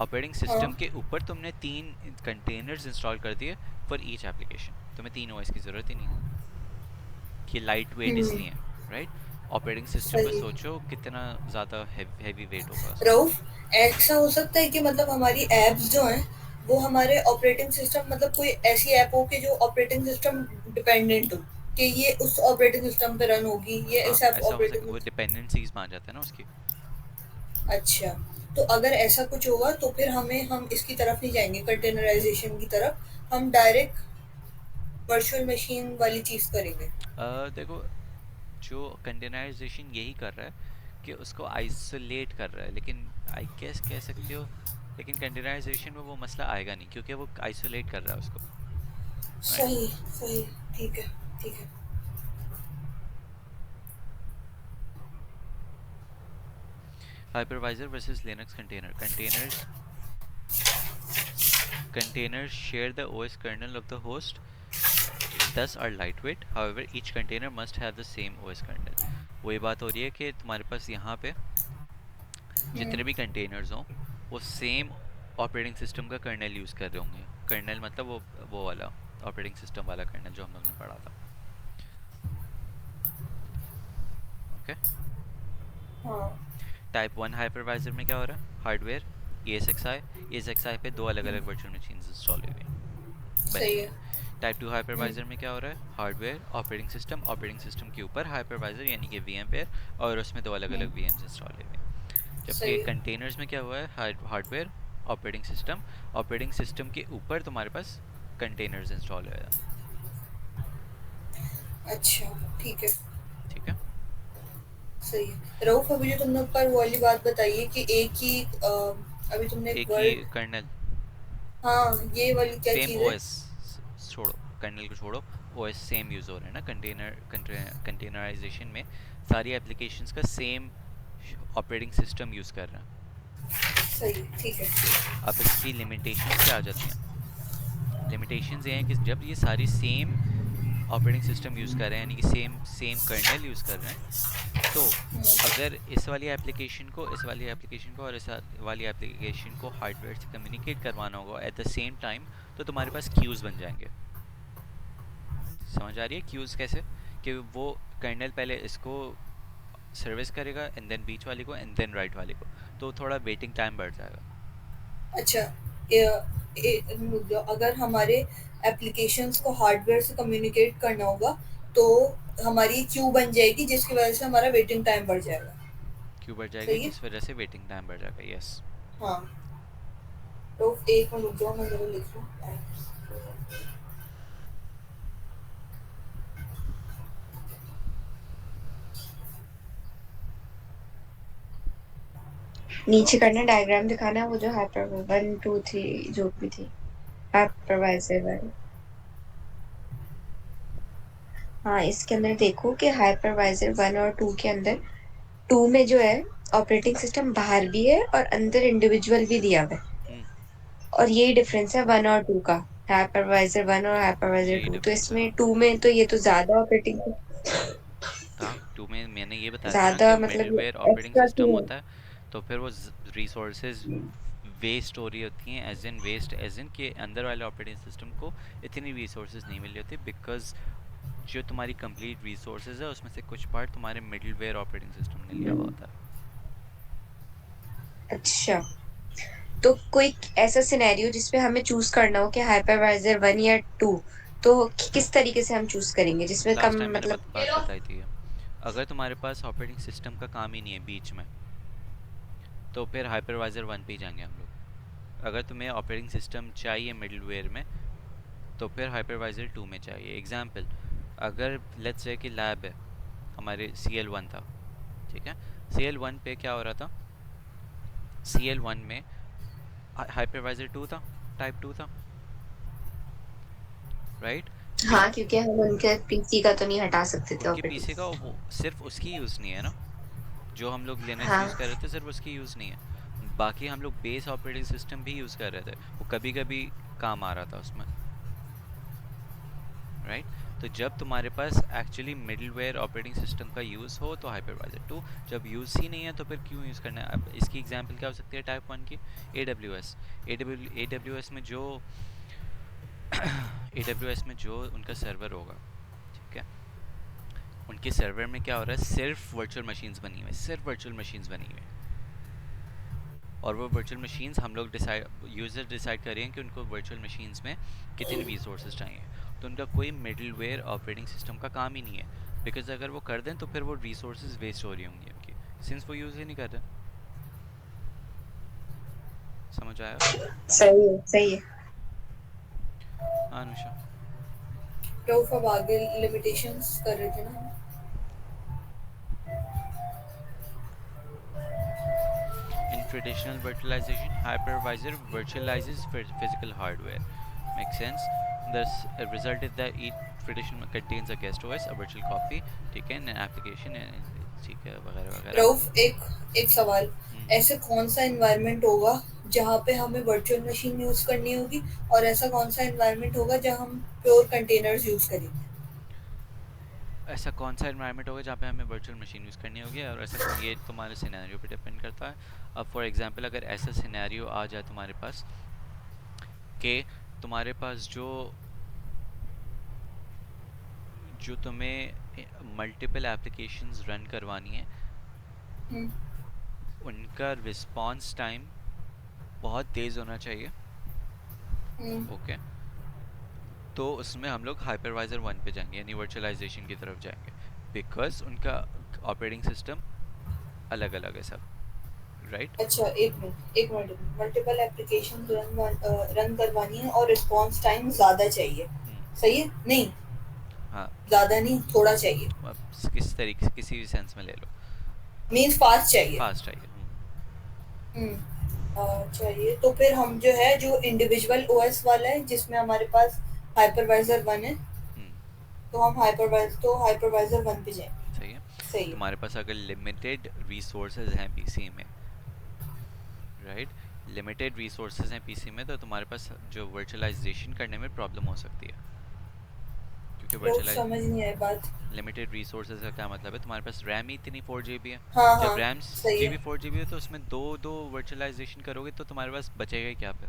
ऑपरेटिंग हाँ। सिस्टम के ऊपर तुमने 3 कंटेनर्स इंस्टॉल कर दिए फॉर ईच एप्लीकेशन, तुम्हें 3 OS की ज़रूरत ही नहीं है। कि लाइट वेट हम्म। इसलिए, राइट। ऑपरेटिंग सिस्टम का सही है। सोचो कितना ज़्यादा हैवी वेट होगा उसका। रऊफ, ऐसा हो सकता है कि मतलब हमारी ऐप्स जो हैं वो हमारे ऑपरेटिंग सिस्टम, मतलब कोई ऐसी ऐप हो कि जो ऑपरेटिंग सिस्टम डिपेंडेंट हो, कि ये उस ऑपरेटिंग सिस्टम पे रन होगी, ये हाँ इस ऐप ऐसा हो ऑपरेटिंग सके, वो सिस्टम। डिपेंडेंसीज मान जाता है ना उसकी। अच्छा, तो अगर ऐसा कुछ होगा तो फिर हम इसकी तरफ नहीं जाएंगे, कंटेनराइजेशन की तरफ, हम डायरेक्ट वर्चुअल मशीन वाली चीज़ करेंगे। देखो, जो कंटेनराइजेशन यही कर रहा है कि उसको आइसोलेट कर रहा है, लेकिन आई गेस कह सकते हो, लेकिन कंटेनराइजेशन में वो मसला आएगा नहीं क्योंकि वो आइसोलेट कर रहा है उसको, राइट। सही। सही। ठीक है। ठीक है। Hypervisor versus Linux containers share the OS kernel of the host, thus are lightweight. However, each container must have the same OS kernel. वही बात हो रही है कि तुम्हारे पास यहाँ पे हम्म। जितने भी कंटेनर्स हों वो सेम ऑपरेटिंग सिस्टम का कर्नल यूज़ कर रहे होंगे। कर्नल मतलब वो वाला ऑपरेटिंग सिस्टम वाला कर्नल जो हम लोग ने पढ़ा था। ओके। हाँ। टाइप 1 हाइपरवाइजर में क्या हो रहा है, हार्डवेयर ESXi पे 2 अलग अलग वर्चुअल मशीन्स इंस्टॉल हुई हैं, बनी सही हुई है। हैं। टाइप 2 हम्म। हाइपरवाइजर में क्या हो रहा है, हार्डवेयर ऑपरेटिंग सिस्टम के ऊपर हाइपरवाइजर यानी कि VMware, और उसमें 2 अलग अलग हम्म। VMs इंस्टॉल हुए हैं। जबकि सही है। कंटेनर्स में क्या हुआ है, हार्डवेयर ऑपरेटिंग सिस्टम के ऊपर तुम्हारे पास कंटेनर्स इंस्टॉल हुए हैं। अच्छा। ठीक है। ठीक है। सही है। रऊफ, अभी जो तुमने ऊपर वो वाली बात बताई है कि एक ही अभी तुमने एक एक ही वर्ड। कर्नल, हाँ, ये वाली क्या सेम चीज़ है? OS, छोड़ो कर्नल को छोड़ो, OS सेम यूज़ हो रहा है ना। कंटेनराइजेशन में सारी एप्लीकेशंस का सेम ऑपरेटिंग सिस्टम यूज़ कर रहे हैं। सही है। ठीक है। अब इसकी लिमिटेशंस क्या आ जाती हैं, लिमिटेशंस ये हैं कि जब ये सारी सेम ऑपरेटिंग सिस्टम यूज़ कर रहे हैं यानी कि सेम सेम कर्नल यूज़ कर रहे हैं, तो अगर इस वाली एप्लीकेशन को और वाली एप्लीकेशन को हार्डवेयर से कम्युनिकेट करवाना होगा एट द सेम टाइम, तो तुम्हारे पास क्यूज़ बन जाएंगे। समझ आ रही है क्यूज़ कैसे, कि वो कर्नल पहले इसको सर्विस करेगा एंड देन बीच वाले को एंड देन राइट वाले को, तो थोड़ा वेटिंग टाइम बढ़ जाएगा। अच्छा, अगर हमारे एप्लीकेशंस को हार्डवेयर से कम्युनिकेट करना होगा तो हमारी क्यू बन जाएगी, जिसकी वजह से हमारा वेटिंग टाइम बढ़ जाएगा। क्यों बढ़ जाएगी, सही है। जिस वजह से वेटिंग टाइम बढ़ जाएगा, यस। हाँ, तो एक मिनट रुक जाओ, मैं ज़रा लिख लूँ। नीचे करना, डायग्राम दिखाना, वो जो हाइपर 1 2 3 जो भी थी, हाइपरवाइजर 1। हाँ, इसके अंदर देखो कि हाइपरवाइजर 1 और 2 के अंदर 2 में जो है ऑपरेटिंग सिस्टम बाहर भी है और अंदर इंडिविजुअल भी दिया हुआ है, हम्म, और यही डिफरेंस है 1 और 2 का, हाइपरवाइजर 1 और हाइपरवाइजर यही 2। तो डिफरेंस है, इसमें हाँ। 2 में तो ये तो ज्यादा ऑपरेटिंग था 2 में मैंने ये बताया था ना कि ज्यादा मतलब मिडलवेयर ऑपरेटिंग एक्स्ट्रा सिस्टम क्यों है? होता है। तो फिर वो रिसोर्सेज वेस्ट हो रही होती हैं, as in waste, as in के अंदर वाले ऑपरेटिंग सिस्टम को इतनी रिसोर्सेज नहीं मिल रही होती, बिकॉज जो तुम्हारी कंप्लीट रिसोर्सेज है उसमें से कुछ पार्ट तुम्हारे मिडलवेयर ऑपरेटिंग सिस्टम ने लिया हुआ होता है। अच्छा, तो कोई ऐसा सिनेरियो जिसपे हमें चूज करना हो कि हाइपरवाइजर 1 या 2, तो किस तरीके से हम चूज करेंगे जिसमें लास्ट कम टाइम मैंने मतलब। बात बताई थी ये। अगर तुम्हारे पास ऑपरेटिंग सिस्टम का काम ही नहीं है बीच में, तो फिर हाइपरवाइजर 1 पे ही जाएंगे हम लोग। अगर तुम्हें ऑपरेटिंग सिस्टम चाहिए मिडलवेयर में, तो फिर हाइपरवाइजर 2 में चाहिए। एग्जाम्पल, अगर लेट्स से कि लैब है, हमारे CL1 था, ठीक है। CL1 पे क्या हो रहा था, CL1 में हाइपरवाइजर 2 था, टाइप 2 था, राइट। फिर हाँ, क्योंकि हम उनके पीसी का तो नहीं हटा सकते थे उनके ऑपरेटिंग। पीसी का वो सिर्फ उसकी यूज़ नहीं है ना, जो हम लोग लिनक्स हाँ, यूज़ कर रहे थे सिर्फ उसकी यूज़ नहीं है, बाकी हम लोग बेस ऑपरेटिंग सिस्टम भी यूज़ कर रहे थे, वो कभी कभी काम आ रहा था उसमें, राइट। तो जब तुम्हारे पास एक्चुअली मिडलवेयर ऑपरेटिंग सिस्टम का यूज़ हो तो हाइपरवाइजर 2, जब यूज़ ही नहीं है तो फिर क्यों यूज़ करना है। अब इसकी एग्जांपल क्या हो सकती है टाइप 1 की, AWS। AWS में जो AWS में जो उनका सर्वर होगा, ठीक है, उनके सर्वर में क्या हो रहा है, सिर्फ वर्चुअल मशीन्स बनी हुई है, सिर्फ वर्चुअल मशीन्स बनी हुई है, और वो वर्चुअल मशीन्स हम लोग डिसाइड, यूज़र डिसाइड करें कि उनको वर्चुअल मशीन्स में कितने रिसोर्सेज चाहिए। तो उनका कोई मिडलवेयर ऑपरेटिंग सिस्टम का काम ही नहीं है, बिकॉज अगर वो कर दें तो फिर वो रिसोर्सेज वेस्ट हो रही होंगी उनकी, सिंस वो यूज़ ही नहीं कर रहे। समझ आया? सही है, सही है। हाँ अनुषा। प्रूफ अब आगे लिमिटेशंस कर रहे थे ना। In traditional virtualization, hypervisor virtualizes physical hardware. Makes sense. Thus, a result is that each traditional contains a guest OS, a virtual copy, ठीक है, an application, ठीक है, वगैरह वगैरह। रऊफ, एक एक सवाल, हम्म। ऐसे कौन सा एनवायरनमेंट होगा जहाँ पे हमें वर्चुअल मशीन यूज करनी होगी, और ऐसा कौन सा एनवायरनमेंट होगा जहाँ हम प्योर कंटेनर्स यूज करेंगे? ऐसा कौन सा एनवायरनमेंट होगा जहाँ पे हमें वर्चुअल मशीन यूज़ करनी होगी, और ऐसा ये तुम्हारे सिनेरियो पे डिपेंड करता है। अब फॉर एग्जांपल अगर ऐसा सिनेरियो आ जाए तुम्हारे पास कि तुम्हारे पास जो जो तुम्हें मल्टीपल एप्लीकेशंस रन करवानी है, हम्म। उनका रिस्पांस टाइम बहुत तेज़ होना चाहिए, हम्म। ओके। तो उसमें हम लोग हाइपरवाइजर 1 पे जाएंगे, यानी वर्चुअलाइजेशन की तरफ जाएंगे, बिकॉज उनका ऑपरेटिंग सिस्टम अलग अलग है सब, राइट। अच्छा, एक मिनट, मल्टीपल एप्लीकेशन रन करवानी है और रिस्पॉन्स टाइम ज़्यादा चाहिए, हम्म। सही है? नहीं, हाँ। ज़्यादा नहीं, थोड़ा चाहिए। अब किस तरीके से किसी भी सेंस में ले लो, मीन्स फास्ट चाहिए। फास्ट चाहिए। हम्म। चाहिए तो फिर हम जो है, जो इंडिविजुअल ओएस वाला है जिसमें हमारे पास हाइपरवाइजर वन है, हम्म, तो हम हाइपरवाइजर वन पे जाएंगे। सही है। सही है। तुम्हारे पास अगर लिमिटेड रिसोर्सेज हैं पीसी में, राइट, लिमिटेड रिसोर्सेज हैं पीसी में, तो तुम्हारे पास जो वर्चुअलाइजेशन करने में प्रॉब्लम हो सकती है, क्योंकि लोग वर्चुअलाइज समझ नहीं आए बात। लिमिटेड रिसोर्सेज का क्या मतलब है, तुम्हारे पास रैम ही इतनी 4 GB है। हाँ जब हाँ, रैम सही है। जीबी 4 GB है तो उसमें दो दो वर्चुअलाइजेशन करोगे तो तुम्हारे पास बचेगा ही क्या फिर।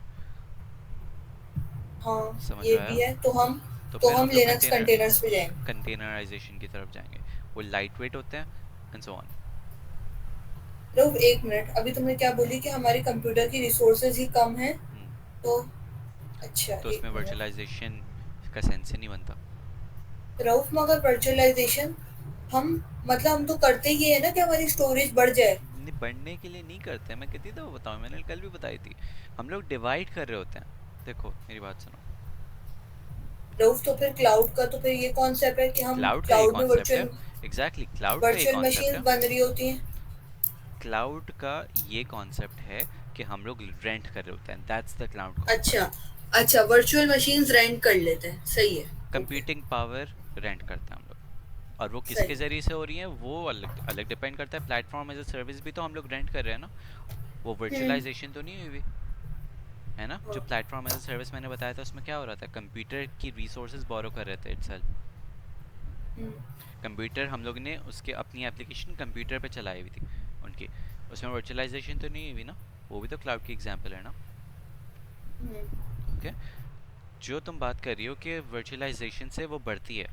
हाँ, समझ ये आया? भी है, तो तो फिर हम हम लोग लिनक्स कंटेनर्स पे जाएंगे। कंटेनराइजेशन की तरफ जाएंगे, वो लाइट वेट होते हैं, एंड सो ऑन। लोग, एक मिनट, अभी तुमने क्या बोली कि हमारे कंप्यूटर की रिसोर्सेज ही कम है? तो अच्छा, तो एक उसमें मिनट। वर्चुअलाइजेशन का सेंस ही नहीं बनता। रऊफ, मगर वर्चुअलाइजेशन हम, मतलब हम तो करते ही है ना कि हमारी स्टोरेज बढ़ जाए। नहीं, बढ़ने के लिए नहीं करते हैं, मैं कितनी दफ़ा बताऊं, मैंने कल भी बताई थी। हम लोग डिवाइड कर रहे होते हैं। देखो मेरी बात सुनो। रऊफ, तो फिर क्लाउड का तो फिर ये कॉन्सेप्ट है कि हम क्लाउड का ये क्लाउड में कॉन्सेप्ट है, वर्चुअल एग्जैक्टली क्लाउड का ये वर्चुअल कॉन्सेप्ट मशीन है। बन रही होती हैं। क्लाउड का ये कॉन्सेप्ट है कि हम लोग रेंट कर रहे होते हैं, दैट्स द क्लाउड अच्छा, कॉन्सेप्ट। अच्छा वर्चुअल मशीन्स रेंट कर लेते हैं, सही है, ओके, कंप्यूटिंग पावर रेंट करते हैं हम लोग, और वो किसके सही जरिए से हो रही है वो अलग अलग डिपेंड करता है। प्लेटफॉर्म एज अ सर्विस भी तो हम लोग रेंट कर रहे हैं ना, वो है। वर्चुअलाइजेशन तो नहीं हुई हुई है ना। जो हाँ, प्लेटफॉर्म एज अ सर्विस मैंने बताया था उसमें क्या हो रहा था, कंप्यूटर की रिसोर्सेज बोरो कर रहे थे इटसेल्फ। हुँ, कंप्यूटर हम लोग ने उसके अपनी एप्लीकेशन कंप्यूटर पे चलाई हुई थी उनकी, उसमें वर्चुअलाइजेशन तो नहीं हुई ना, वो भी तो क्लाउड की एग्जांपल है ना। हुँ, ओके, जो तुम बात कर रही हो कि वर्चुअलाइजेशन से वो बढ़ती है,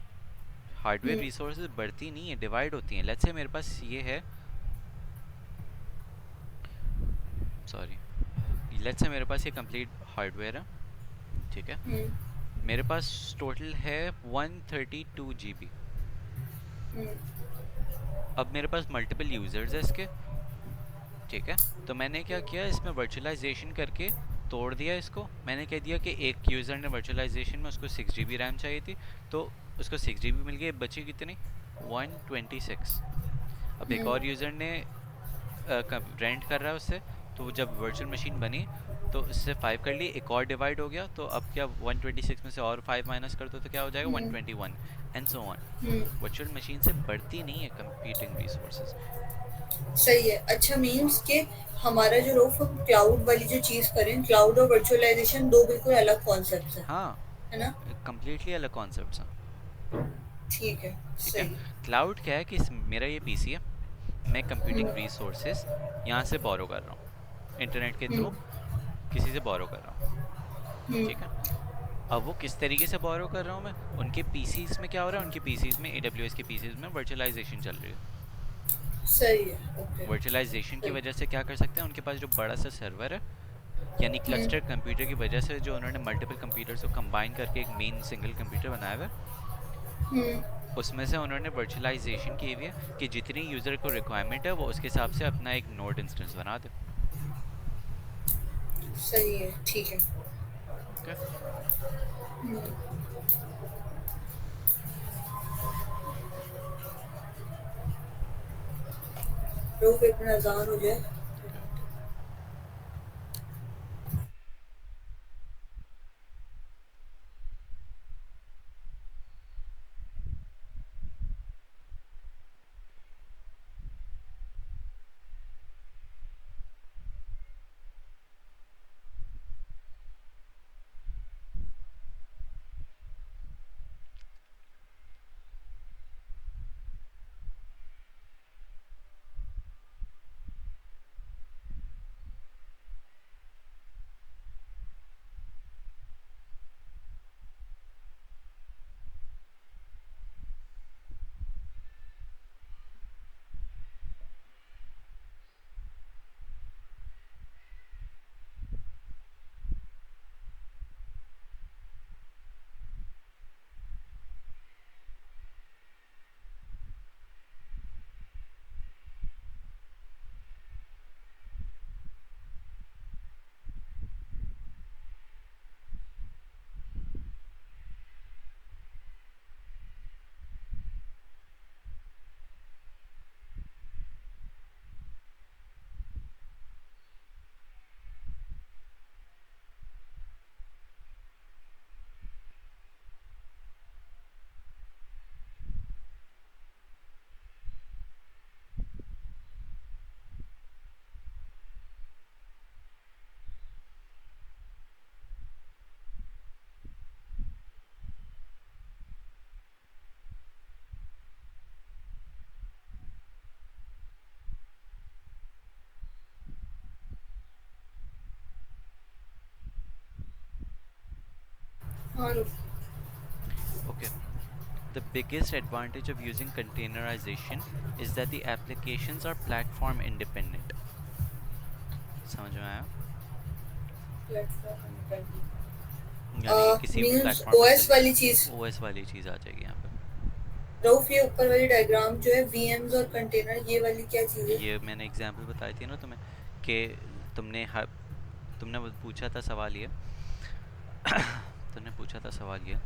हार्डवेयर हुँ, रिसोर्सेज बढ़ती नहीं है, डिवाइड होती हैं। लेट्स से मेरे पास ये है, सॉरी, लेट्स से मेरे पास ये कंप्लीट हार्डवेयर है, ठीक है। हुँ, मेरे पास टोटल है 132 जीबी। हुँ, अब मेरे पास मल्टीपल यूजर्स है इसके, ठीक है। तो मैंने क्या किया, इसमें वर्चुअलाइजेशन करके तोड़ दिया इसको। मैंने कह दिया कि एक यूज़र ने वर्चुअलाइजेशन में उसको 6 GB रैम चाहिए थी, तो उसको 6 GB मिल गई, बची कितनी, 126। अब एक हुँ, और यूज़र ने रेंट कर रहा है उससे, तो वो जब वर्चुअल मशीन बनी तो उससे 5 कर ली, एक और डिवाइड हो गया, तो अब क्या 126 में से और 5 माइनस कर दो तो क्या हो जाएगा, हुँ, 121, and so on. Hmm, virtual machine से बढ़ती नहीं है कंप्यूटिंग रिसोर्सेज। सही है। अच्छा मीन्स कि हमारा जो रोफ़ हम क्लाउड वाली जो चीज़ करें, क्लाउड और वर्चुअलाइज़ेशन 2 बिल्कुल अलग कॉन्सेप्ट्स हैं, हाँ, है ना? कंप्लीटली अलग कॉन्सेप्ट्स हैं, ठीक है, ठीक है। सही। क्लाउड क्या है कि मेरा ये पीसी है, मैं कंप्यूटिंग हुँ, रिसोर्सेज यहाँ से बोरो कर रहा हूँ, इंटरनेट के हुँ, थ्रू किसी से बोरो कर रहा हूँ, हुँ, ठीक है। अब वो किस तरीके से बोरो कर रहा हूँ मैं, उनके पीसीज में क्या हो रहा है, उनके पीसीज में, AWS के पीसीज में वर्चुअलाइजेशन चल रही है। सही है, ओके, वर्चुअलाइजेशन की सही। वजह से क्या कर सकते हैं, उनके पास जो बड़ा सा सर्वर है, यानी हुँ, क्लस्टर कंप्यूटर की वजह से, जो उन्होंने मल्टीपल कंप्यूटर्स को कंबाइन करके एक मेन सिंगल कंप्यूटर बनाया हुआ है, हुँ, उसमें से उन्होंने वर्चुअलाइजेशन की हुई है कि जितनी यूज़र को रिक्वायरमेंट है वो उसके हिसाब से अपना एक नोड इंस्टेंस बना दे। सही है, ठीक है। ओके, हुँ, रोफ़ एक मिनट अज़ान हो जाए। ओके। हाँ, रोफ़ Okay. The biggest advantage of using containerization is that the applications are platform independent. समझ में आया, प्लेटफ़ॉर्म इंडिपेंडेंट। यानी कि किसी भी मीन्स प्लेटफॉर्म पे ओएस चले, वाली चीज़। ओएस वाली चीज़ आ जाएगी यहाँ पे। रऊफ ये ऊपर वाली डायग्राम जो है वीएम्स और कंटेनर ये वाली क्या चीज़ है? ये मैंने एग्जांपल बताई थी ना तुम्हें, कि तुमने तुमने वो पूछा था सवाल ये तुमने पूछा था सवाल ये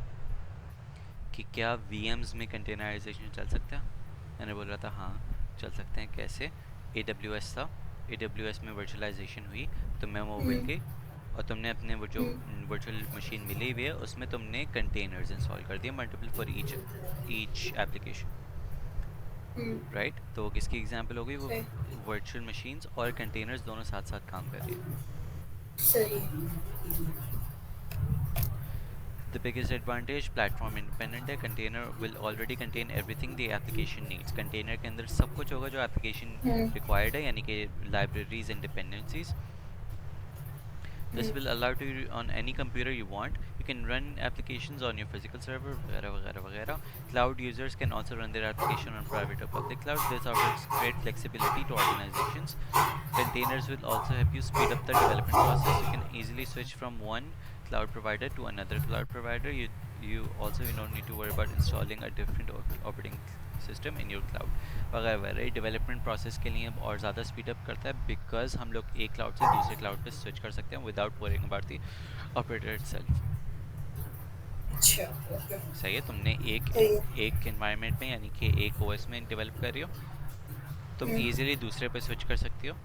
कि क्या VMs में कंटेनराइजेशन चल सकता है। मैंने बोल रहा था हाँ चल सकते हैं, कैसे, AWS था, AWS में वर्चुअलाइजेशन हुई, तुम्हें वो मिल हम्म, गई, और तुमने अपने वो जो हम्म, वर्चुअल मशीन मिली हुई है उसमें तुमने कंटेनर्स इंस्टॉल कर दिए, multiple for each application, hmm, right. तो वो किसकी एग्जांपल हो गई, वो सही वर्चुअल मशीन्स और कंटेनर्स दोनों साथ साथ काम कर रही है। सही। The biggest advantage, platform independent है, container will already contain everything the application needs। container के अंदर सब कुछ होगा जो application हम्म, required है, यानी कि libraries and dependencies। This hmm, will allow to on any computer you want, you can run applications on your physical server वगैरह वगैरह वगैरह। Cloud users can also run their application on private or public cloud। This offers great flexibility to organizations। Containers will also help you speed up the development process। You can easily switch from one cloud provider to another cloud provider। You don't need to worry about installing a different operating system in your cloud वगैरह वगैरह। Development process के लिए और ज़्यादा speed up करता है, because हम लोग एक क्लाउड से दूसरे क्लाउड पे स्विच कर सकते हैं without worrying about the operator itself. अच्छा, ओके, सही है, तुमने एक सही है। एक एनवायरनमेंट में यानी कि एक ओएस में डेवलप कर रही हो, तुम हम्म, इजीली दूसरे पे स्विच कर सकती हो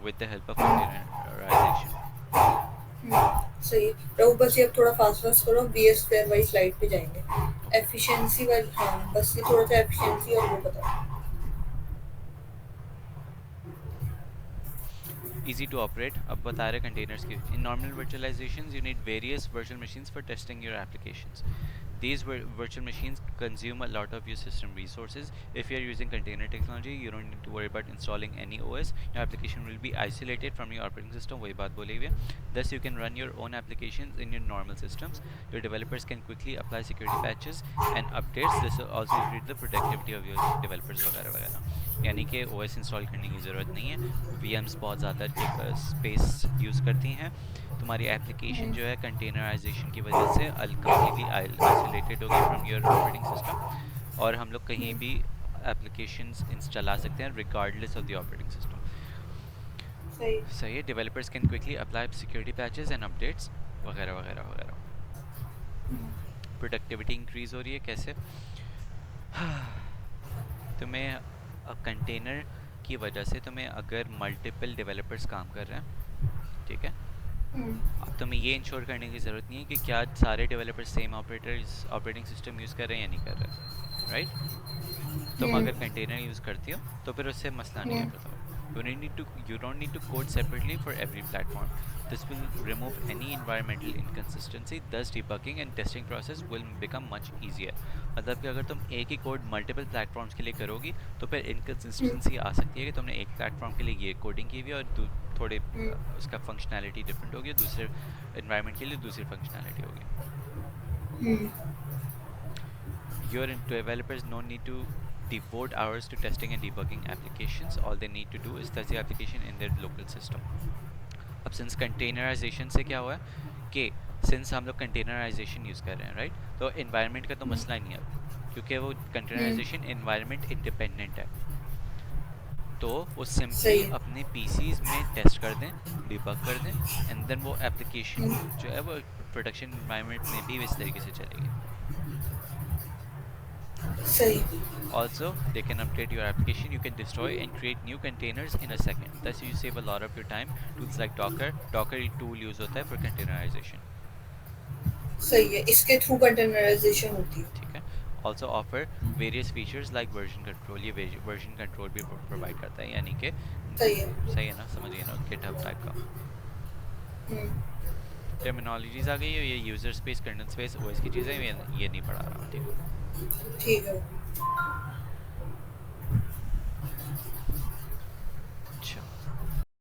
with the help of hmm, containerisation. सही है। रघु बस ये अब थोड़ा फास्ट फास्ट करो, BS स्क्वायर वाली स्लाइड पे जाएंगे। ओके, एफिशिएंसी वाली, हाँ बस ये थोड़ा सा एफिशिएंसी और वो बताओ। easy to operate। अब बता रहे कंटेनर्स की। In normal virtualizations you need various virtual machines for testing your applications। These virtual machines consume a lot of your system resources। If you are using container technology, you don't need to worry about installing any OS। Your application will be isolated from your operating system, वही बात बोली हुई है। Thus you can run your own applications in your normal systems। Your developers can quickly apply security patches and updates। This will also increase the productivity of your developers वगैरह वगैरह। यानी कि OS install करने की ज़रूरत नहीं है, VMs बहुत ज़्यादा स्पेस यूज़ करती हैं, तुम्हारी एप्लीकेशन जो है कंटेनराइजेशन की वजह से कम्प्लीटली आइसोलेटेड होगी फ्रॉम योर ऑपरेटिंग सिस्टम, और हम लोग कहीं भी एप्लीकेशंस चला सकते हैं regardless of the operating system. सही। सही है, developers can quickly apply security patches and updates वगैरह वगैरह वगैरह। प्रोडक्टिविटी इंक्रीज हो रही है कैसे? तुम्हें कंटेनर की वजह से तुम्हें अगर मल्टीपल डेवलपर्स काम कर रहे हैं, ठीक है, अब तुम्हें ये इंश्योर करने की ज़रूरत नहीं है कि क्या सारे developers same operating system use कर रहे हैं या नहीं कर रहे हैं, राइट। तुम अगर कंटेनर यूज़ करती हो तो फिर उससे मसला नहीं है फिर तुम्हें। You don't need to code separately for every platform। This will remove any environmental inconsistency। Thus debugging and testing process will become much easier। मतलब कि अगर तुम एक ही कोड मल्टीपल प्लेटफॉर्म्स के लिए करोगी तो फिर इनकन्सिस्टेंसी आ सकती है कि तुमने एक प्लेटफॉर्म के लिए ये कोडिंग की हुई है और थोड़े उसका फंक्शनैलिटी डिफरेंट होगी, दूसरे एनवायरनमेंट के लिए दूसरी फंक्शनैलिटी होगी। Your developers no need to devote hours to testing and debugging applications। All they need to do is test the application in their local system। अब सिंस कंटेनराइजेशन से क्या हुआ है कि सिंस हम लोग कंटेनराइजेशन यूज़ कर रहे हैं, राइट, तो इन्वायरमेंट का तो मसला ही नहीं है अब, क्योंकि वो कंटेनराइजेशन इन्वायरमेंट इंडिपेंडेंट है। तो वो सिंपली सही है। अपने पीसीज में टेस्ट कर दें, डिबग कर दें, एंड देन वो एप्लीकेशन जो है वो प्रोडक्शन इन्वायरमेंट में भी इस तरीके से चलेगी। सही। Also, they can update your application। You can destroy and create new containers in a second। Thus, you save a lot of your time। Tools like Docker tool use होता है for containerization। सही है, इसके through containerisation होती है। ठीक है। Also offer various features like version control। ये version control भी provide करता है, यानी कि सही है। सही है ना, समझिए ना, GitHub टाइप का। टर्मिनोलॉजीज आ गई है, ये user space, kernel space, OS की चीज़ें, ये नहीं पढ़ा रहा हूँ, ठीक है। ठीक है।